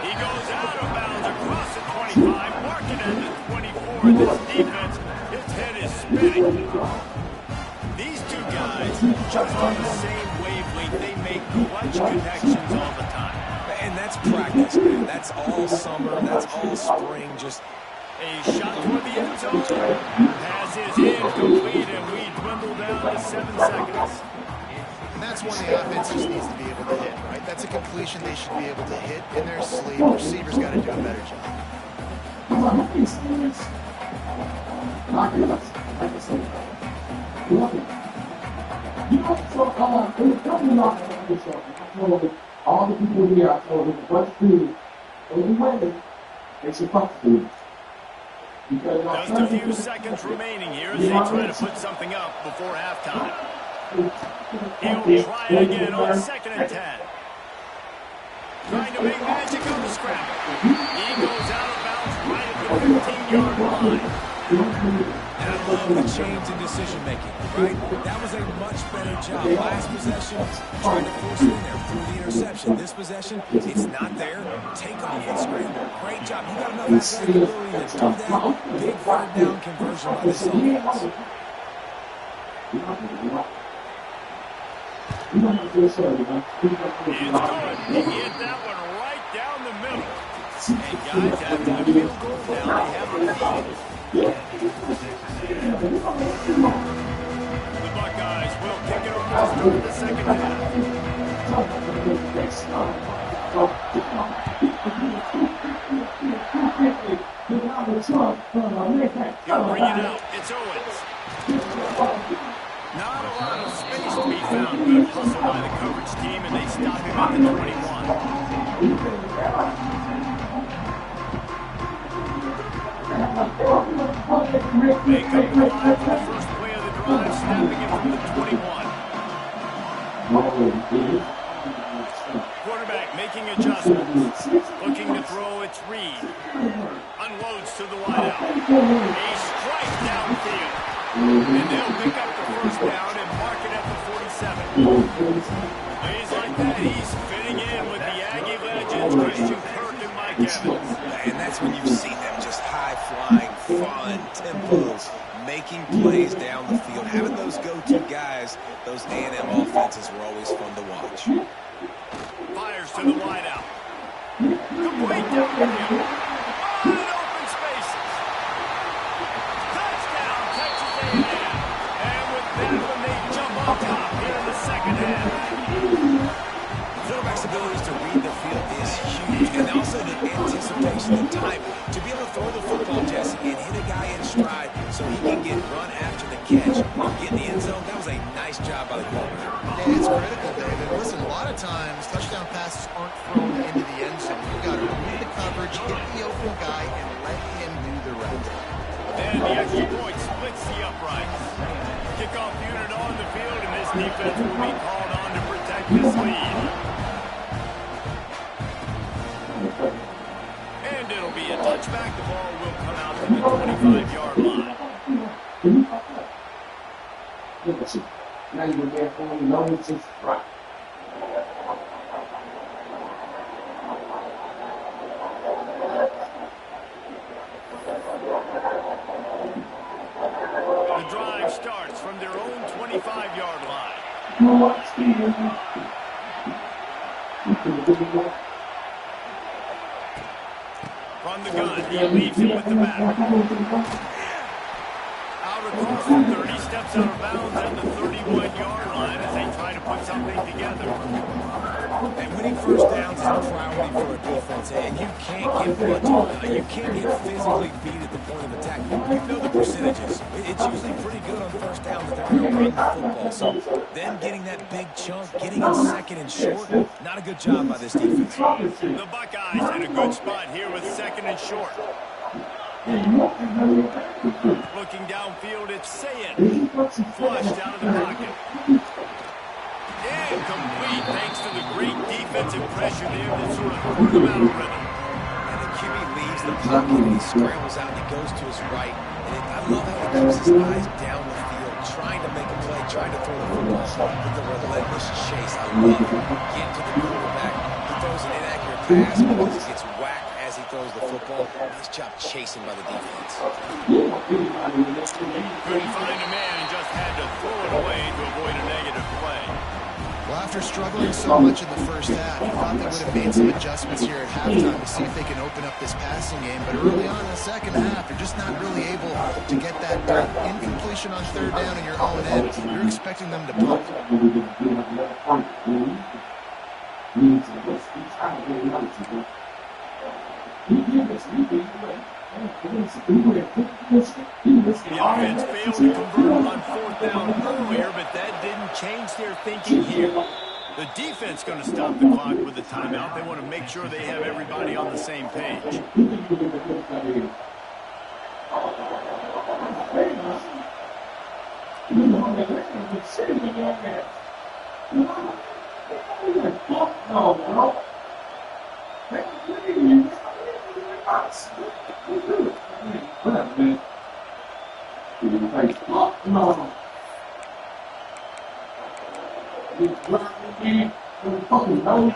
He goes out of bounds across the 25, marking at the 24. This defense, his head is spinning. These two guys, just on the same wavelength, they make clutch connections all the time. And that's practice, man. That's all summer. That's all spring. Just a shot toward the end zone. Pass is incomplete, and we dwindle down to 7 seconds. And that's one the offense just needs to be able to hit, right? That's a completion they should be able to hit in their sleep. Receivers got to do a better job. All the people here, I told them, what's food? Only women, it's a fuck food. Just a few seconds remaining here as they try to put something up before halftime. He'll try it again on 2nd and 10. Trying to make magic on the scramble. He goes out of bounds right at the 15-yard line. And I love the change in decision-making, right? That was a much better job. Last possession, trying to force it in there through the interception. This possession, it's not there. Take off and scramble. Great job. You got enough athletic ability to do that. Big third down conversion by this offense. It's good. He hit that one right down the middle. And guys, after the field goal, now they have a lead. The Buckeyes will kick it over to start the second half. He'll bring it out. It's Owens. Not a lot of space to be found. Good hustle by the coverage team, and they stop him at the 21. They come to line for the first play of the drive, snapping it from the 21. Quarterback making adjustments. Looking to throw, it's Reed. Unloads to the wideout. A strike downfield. And they'll pick up the first down and mark it at the 47. Plays like that, he's fitting in with the Aggie legends, Christian Kirk and Mike Evans. And that's when you see them just high-flying, fun, tempos, making plays down the field. Having those go-to guys, those A&M offenses were always fun to watch. Fires to the wideout. Complete downfield. Wide open spaces. Touchdown, Texas A&M. And with that one, they jump on top here in the second half. Quarterback's ability to read the field is huge, and also the anticipation, the time to be able to throw the football, Jesse, and hit a guy in stride so he can get run after the catch, get in the end zone. That was a nice job by the quarterback. Yeah, it's critical, David. Listen, a lot of times touchdown passes aren't thrown into the end zone. You've got to read the coverage, hit the open guy, and let him do the rest. And the extra point splits the uprights. Kickoff unit on the field, and this defense will be called on to protect this lead. And it'll be a touchback. The ball will come out to the 25-yard line. Now you're there for me, no, it's just right. The drive starts from their own 25-yard line. From the gun, he leads him with the back. Out across the 30, steps out of bounds at the 31-yard line as they try to put something together. And winning first downs is a priority for a defense, and you can't get bludgeoned. You can't get physically beat at the point of attack. You know the percentages. It's usually pretty good on first down that they're going to run the football. So them getting that big chunk, getting it second and short, not a good job by this defense. The Buckeyes in a good spot here with second and short. Looking downfield, it's Saying. Flushed out of the pocket. Incomplete thanks to the great defensive pressure there that sort of threw them out of rhythm. And the QB leaves the pocket and he scrambles out and he goes to his right. And I love how he keeps his eyes down the field, trying to make a play, trying to throw the football with the relentless chase. I love it. Get to the quarterback. He throws an inaccurate pass, but he gets whacked as he throws the football. Nice job chasing by the defense. Couldn't find a man and just had to throw it away to avoid a negative play. Well, after struggling so much in the first half, you thought they would have made some adjustments here at halftime to see if they can open up this passing game. But early on in the second half, you're just not really able to get that incompletion on third down in your own end. You're expecting them to punt. The offense failed to convert on fourth down earlier, but that didn't change their thinking here. The defense going to stop the clock with the timeout. They want to make sure they have everybody on the same page.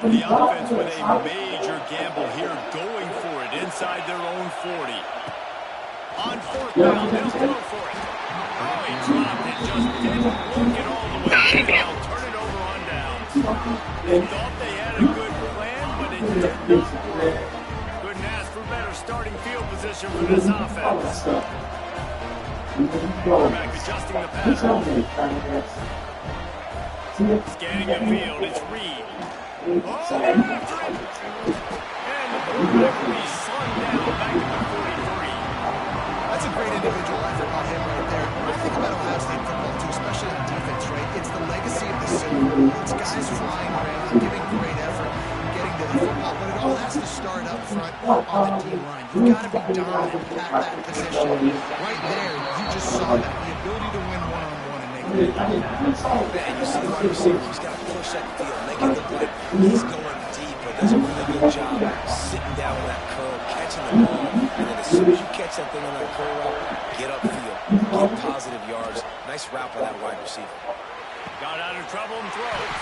The offense with a major gamble here, going for it inside their own 40. On fourth down, they'll go for it. Oh, he dropped it, just didn't work it all the way. They'll turn it over on downs. They thought they had a good plan, but it did not work. Couldn't ask for better starting field position for this offense. Quarterback adjusting the pattern. Scanning the field, it's Reed. Oh, and the quarterback will be slung down back at the 43. That's a great individual effort by him right there. When I think about Ohio State football, too, especially on defense, right? It's the legacy of the Silver. It's guys flying around, giving great effort, getting to the football, but it all has to start up front on the D-line. You've got to be dominant at that position. Right there, you just saw that. The ability to win one-on-one and make it. And you see the wide receiver, he's got to push up the field, make it look like he's going deep, but does a really good job sitting down on that curl, catching the ball, and then as soon as you catch that thing on that curl route, get upfield, get positive yards. Nice route by that wide receiver. Got out of trouble and throws.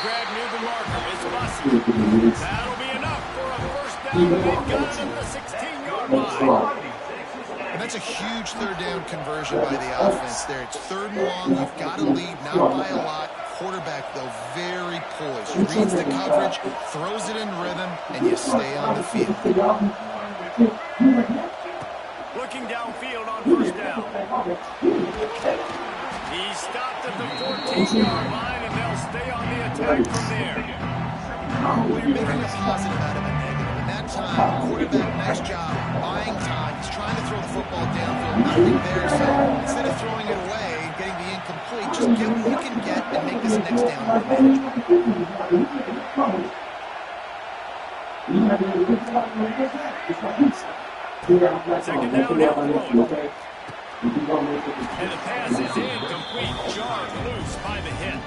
Grab near the marker. It's Bussey. That'll be enough for a first down. They've got it at the 16-yard line. And that's a huge third down conversion by the offense there. It's third and long. You've got to lead, not by a lot. Quarterback, though, very poised. Reads the coverage, throws it in rhythm, and you stay on the field. Looking downfield on first down. He stopped at the 14-yard line, and they'll stay on the attack from there. Well, you're making a positive out of a negative. In that time, quarterback, nice job, buying time. He's trying to throw the football downfield, nothing there. So instead of throwing it away and getting the incomplete, just get what you can get and make this next down more manageable. Second down, now throwing. And the pass is incomplete, jarred loose by the hit.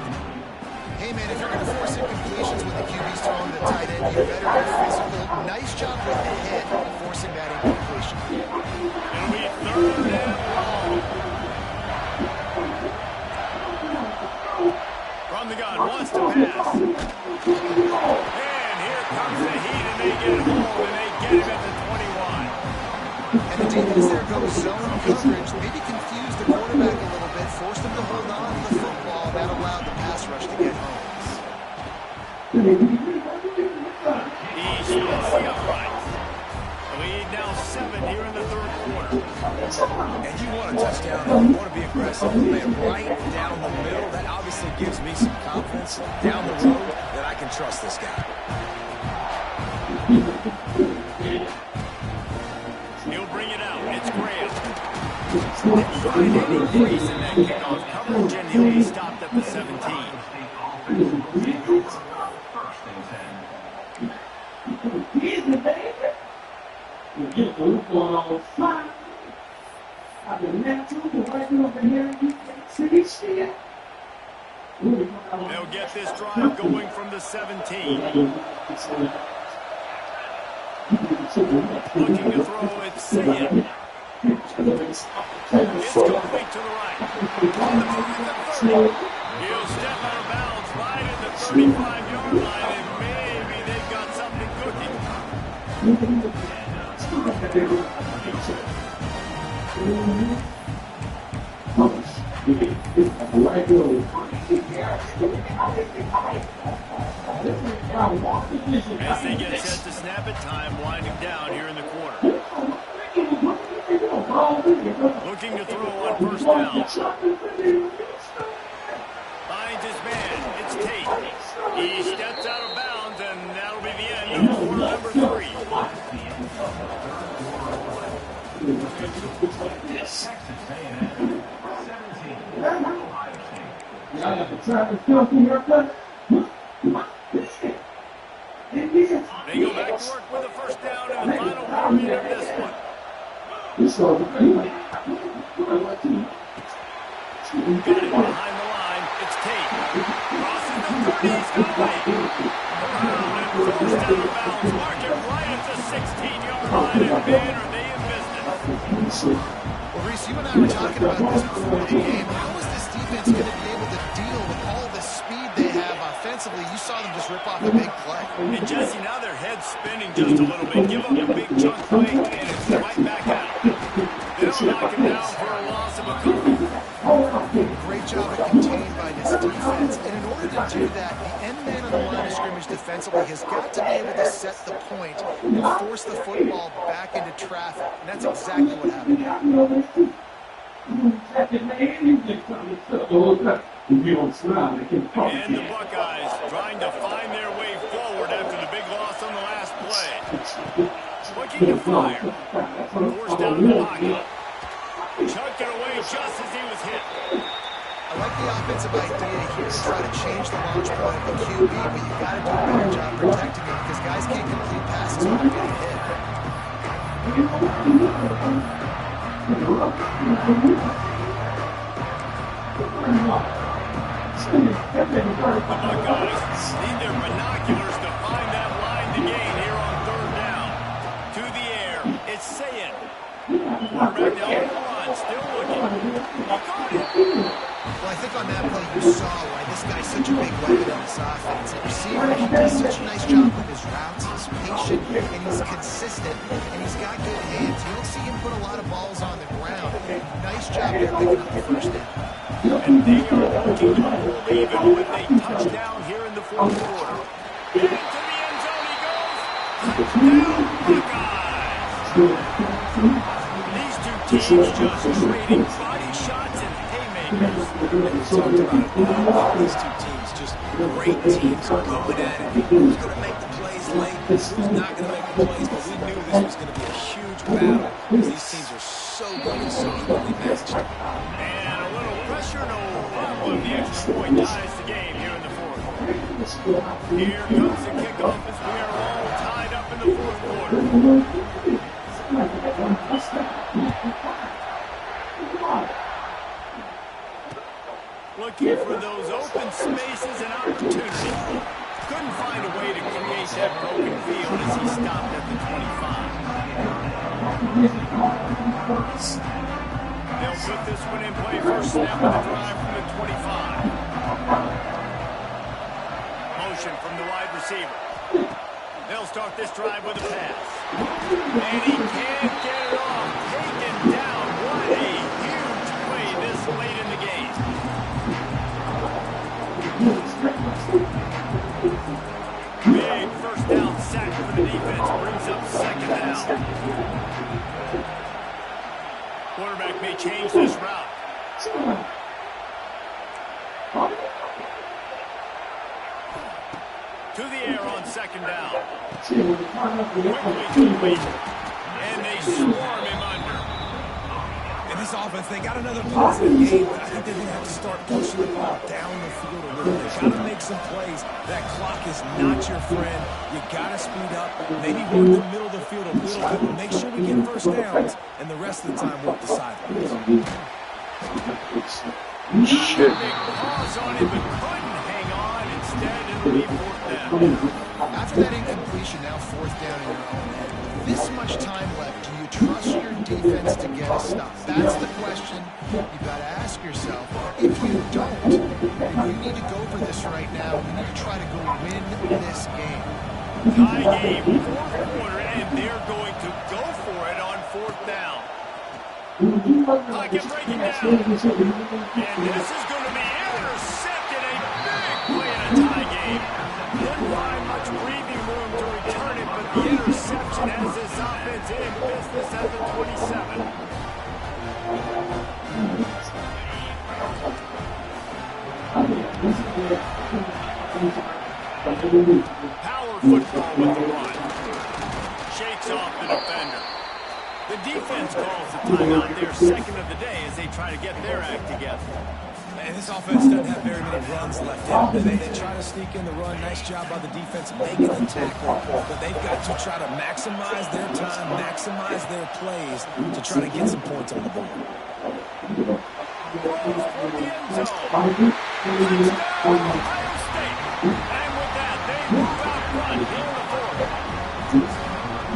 Hey, man, if you're going to force incompletions when the QB's throwing the tight end, you better be physical. Nice job with the hit, forcing that incompletion. It'll be third and long. From the gun, wants to pass. And here comes the heat, and they get home, and they get him at the 21. And the defense there goes zone coverage, maybe confused the quarterback a little bit, forced him to hold on to the football. That allowed the pass rush to get home. He splits the upright. The lead now 7 here in the third quarter. And you want a touchdown, you want to be aggressive, play it right down the middle. That obviously gives me some confidence down the road that I can can trust this guy. He'll bring it out. It's Graham. Didn't find any crease in that kickoff coverage, and he'll be stopped at the 17. They'll get this drive going from the 17. Looking to throw, it's Sayed. It's complete to the right. On the drive at 30. He'll step out of bounds right at the 35-yard line, and maybe they've got something cooking. As they get set to snap it, time winding down here in the quarter. Looking to throw on first down. Finds his man. It's Tate. He steps out of bounds, and that'll be the end of quarter number 3. They go back to work with a first down in the final period of this one. Got it behind the line. It's Tate. Crosses the 30. He's going. Around and throws down of bounds. Mark it right at the 16-yard line. And man, are they in business. Well, Reese, you and I were talking about this before the game. How is this defense going to be able to deal with all the speed they have offensively? You saw them just rip off a big play. And Jesse, now their head's spinning just a little bit. Give up a big chunk play, and it's right back out. They don't knock him down for a loss of a couple. Great job at contained by this defense. And in order to do that, the end man on the line of scrimmage defensively has got to be able to set the point and force the football back into traffic. And that's exactly what happened here. And the Buckeyes trying to find their way forward after the big loss on the last play. Looking to fire. Forced down in the pocket. Chucked it away just as he was hit. I like the offensive idea here to try to change the launch point of the QB, but you got to do a better job protecting him because guys can't complete passes when they're getting hit. The Buckeyes need their binoculars to find that line to gain here on third down. To the air, it's Sayed. Quarterback now on the run, still looking. He caught it. Well, I think on that play you saw why this guy's such a big weapon in this offense. The receiver, he does such a nice job with his routes. He's patient, and he's consistent, and he's got good hands. You don't see him put a lot of balls on the ground. Nice job there picking up the first down. And they are looking to pull even with a touchdown here in the fourth quarter. Into the end zone he goes. Touchdown, Buckeyes. These two teams just trading body shots and haymakers. We talked about it. These two teams, just great teams going at it. Who's going to make the plays late? Who's not going to make the plays? But we knew this was going to be a huge battle because these teams are so good and so evenly matched. And a little pressure, no problem. The extra point ties the game here in the fourth. Here comes the kickoff as we are all tied up in the fourth quarter. Looking for those open spaces and opportunity. Couldn't find a way to create that broken field as he stopped at the 25. They'll put this one in play first snap of the drive from the 25. Motion from the wide receiver. They'll start this drive with a pass. And he can't get it off. Taken down. What a huge play this late in the game. Big first down sack for the defense. Brings up second down. Quarterback may change this route. To Quickly, and they swarm him under. In this offense, they got another positive game, but I think they're going to have to start pushing the ball down the field a little bit. Got to make some plays. That clock is not your friend. You got to speed up. Maybe work the middle of the field a little bit, but make sure we get first downs, and the rest of the time work the sidelines. Shit. Big pause on him, but couldn't hang on. Instead, it'll be fourth down. After that incompletion, now fourth down in your own end. With this much time left, do you trust your defense to get a stop? That's the question you've got to ask yourself. If you don't, then you need to go for this right now. You need to try to go win this game. Tie game, fourth quarter, and they're going to go for it on fourth down. I can break it down. And this is going to be intercepted. A big play in a tie game. Didn't find much breathing room to return it, but the interception has this offense in business at the 27. Power football with the run. Shakes off the defender. The defense calls the timeout, their second of the day, as they try to get their act together. And this offense doesn't have very many runs left in. They try to sneak in the run. Nice job by the defense making the tackle. But they've got to try to maximize their time, maximize their plays to try to get some points on the board. Ohio State. And with that, they move out front here in the fourth.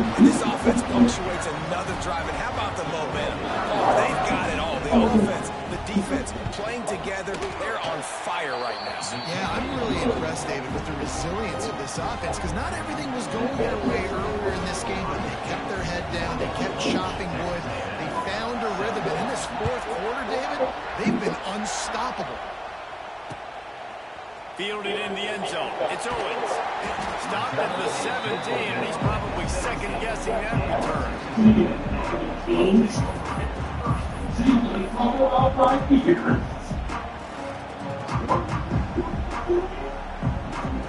And this offense punctuates another drive. And how about the momentum? Oh, they've got it all. The offense, the defense, playing together. They're on fire right now. Yeah, I'm really impressed, David, with the resilience of this offense, because not everything was going their way earlier in this game, but they kept their head down. They kept chopping wood. They found a rhythm. And in this fourth quarter, David, they've been unstoppable. Fielded in the end zone. It's Owens. Stopped at the 17, and he's probably second-guessing that return.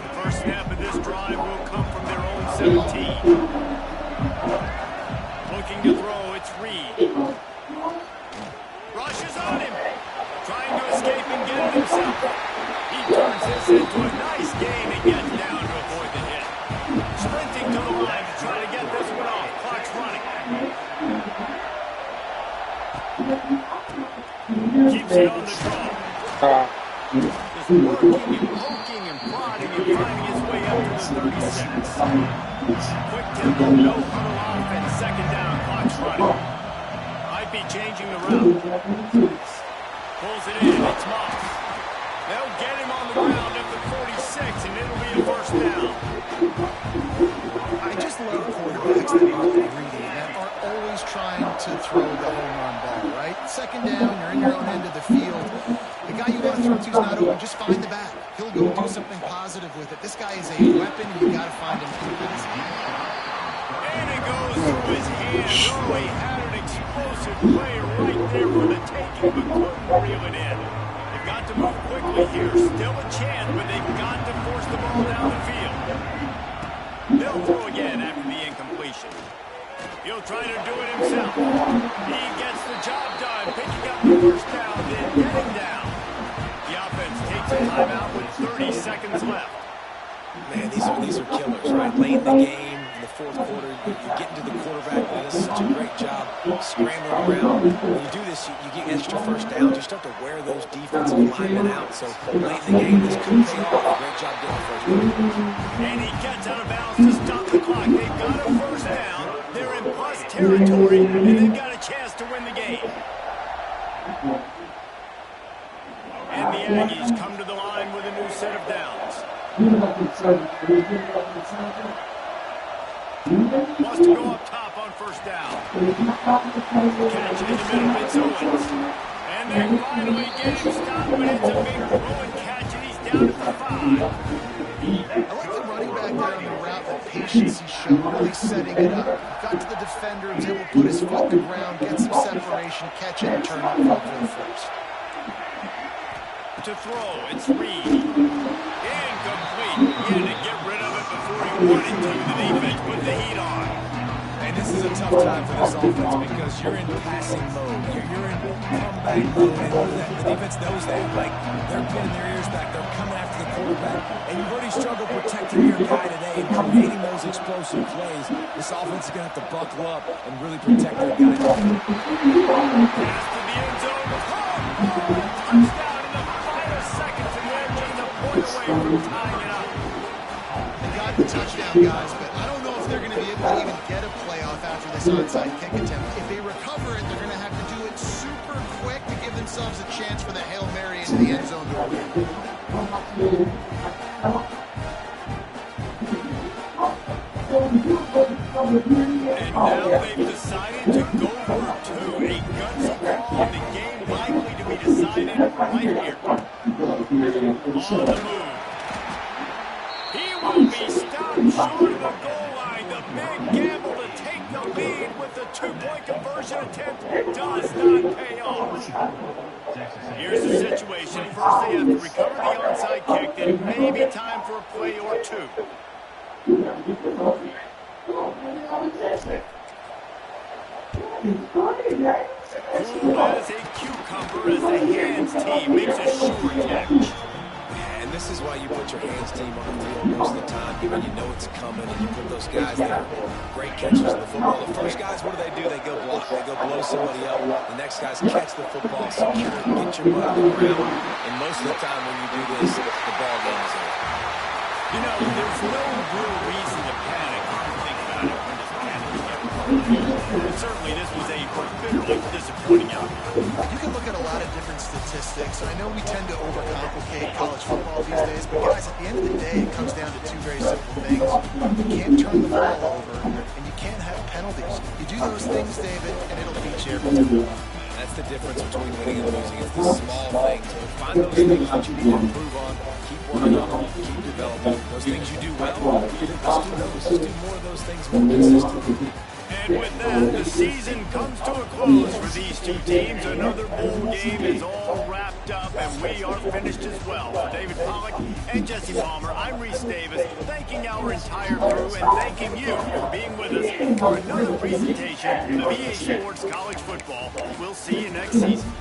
The first snap of this drive will come from their own 17. Looking to throw, it's Reed. Rushes on him. Trying to escape and get it himself. He turns this into a nice gain and gets down to avoid the hit. Sprinting to the line to try to get this one off. Clock's running. Keeps it on the draw. Just working and poking and prodding and finding his way up to the 36. Quick tempo, no huddle offense. Second down, clock's running. Might be changing the route. Pulls it in, it's Moss. They'll get him on the ground at the 46, and it'll be a first down. I just love quarterbacks that aren't greedy, that are always trying to throw the home run ball, right? Second down, you're in your own end of the field. The guy you want to throw to is not open. Just find the back. He'll go do something positive with it. This guy is a weapon, and you got to find him. And it goes through his hands. Oh, he had an explosive play right there for the taking, but couldn't reel it in. They've got to move quickly here. Still a chance, but they've got to force the ball down the field. They'll throw again after the incompletion. He'll try to do it himself. He gets the job done, picking up the first down, then getting down. The offense takes a timeout with 30 seconds left. Man, these are killers, right? Late in the game, in the fourth quarter, you get into the quarterback, and does such a great job scrambling around. When you do this, you get extra first downs. You start to wear those defensive linemen out. So late in the game, this could pay off. Great job getting the first down. And he gets out of bounds to stop the clock. They've got a first down. They're in plus territory, and they've got a chance to win the game. And the Aggies come to the line with a new set of downs. Wants to go up top on first down. Catch in the middle, it's Owens. And then finally game stopped, but it's a big throw and catch, and he's down at the 5. I like the running back there on the route, the patience he showed, really setting it up. Got to the defender, was able to put his foot to the ground, get some separation, catch it, and turn it for the first. To throw, it's Reed. Incomplete. He had to get rid of it before he The defense put the heat on. And this is a tough time for this offense because you're in passing mode. You're in comeback mode. And the defense knows that. Like, they're pinning their ears back. They're coming after the quarterback. And you've already struggled protecting your guy today and creating those explosive plays. This offense is going to have to buckle up and really protect their guys. Pass to the end zone. Touchdown in the final seconds. And they're just a point away from tying it up. They got the touchdown, guys, but I don't know if they're going to be able to even get a playoff after this onside kick attempt. If they recover it, they're going to have to do it super quick to give themselves a chance for the Hail Mary into the end zone door. And now they've decided to go for two. A gutsy call, and the game likely to be decided right here. On the move. He will be stopped short of the goal line. The big gamble to take the lead with the two-point conversion attempt does not pay off. Here's the situation. First, they have to recover the onside kick. Then maybe time for a play or two. Cool as a cucumber as the hands team makes a sure catch. And this is why you put your hands team on the field most of the time, when you know it's coming, and you put those guys that are great catchers of the football. The first guys, what do? They go block. They go blow somebody up. The next guys catch the football, secure it, get your butt on the ground. And most of the time when you do this, the ball game is over. You know, there's no real reason to panic when you think about it when this panic is getting. And certainly this was a bitterly disappointing outcome. You can look at a lot of different statistics. I know we tend to overcomplicate college football these days, but guys, at the end of the day, it comes down to two very simple things. You can't turn the ball over, and you can't have penalties. You do those things, David, and it'll beat you every time. That's the difference between winning and losing. It's the small things. Find those things that you need to improve on. Keep working on them. Keep developing. Those things you do well, let's do those. Let's do more of those things more consistently. And with that, the season comes to a close for these two teams. Another bowl game is all wrapped up, and we are finished as well. For David Pollack and Jesse Palmer, I'm Reese Davis, thanking our entire crew and thanking you for being with us for another presentation of EA Sports College Football. We'll see you next season.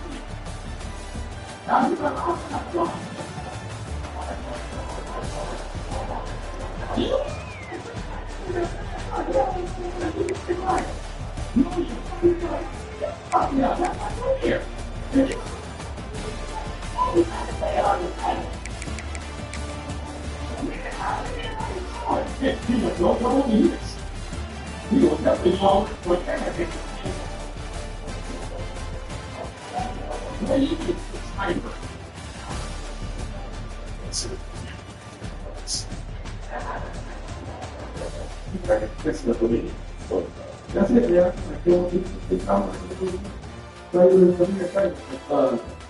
That's it, yeah. I feel it's not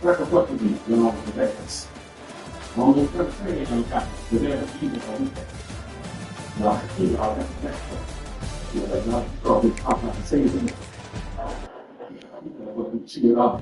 like a fucking beat, you know, the best. Almost never say it on top. The damn people on the best. No, I keep all that best. You know, not probably pop out and say it. You know, see it all.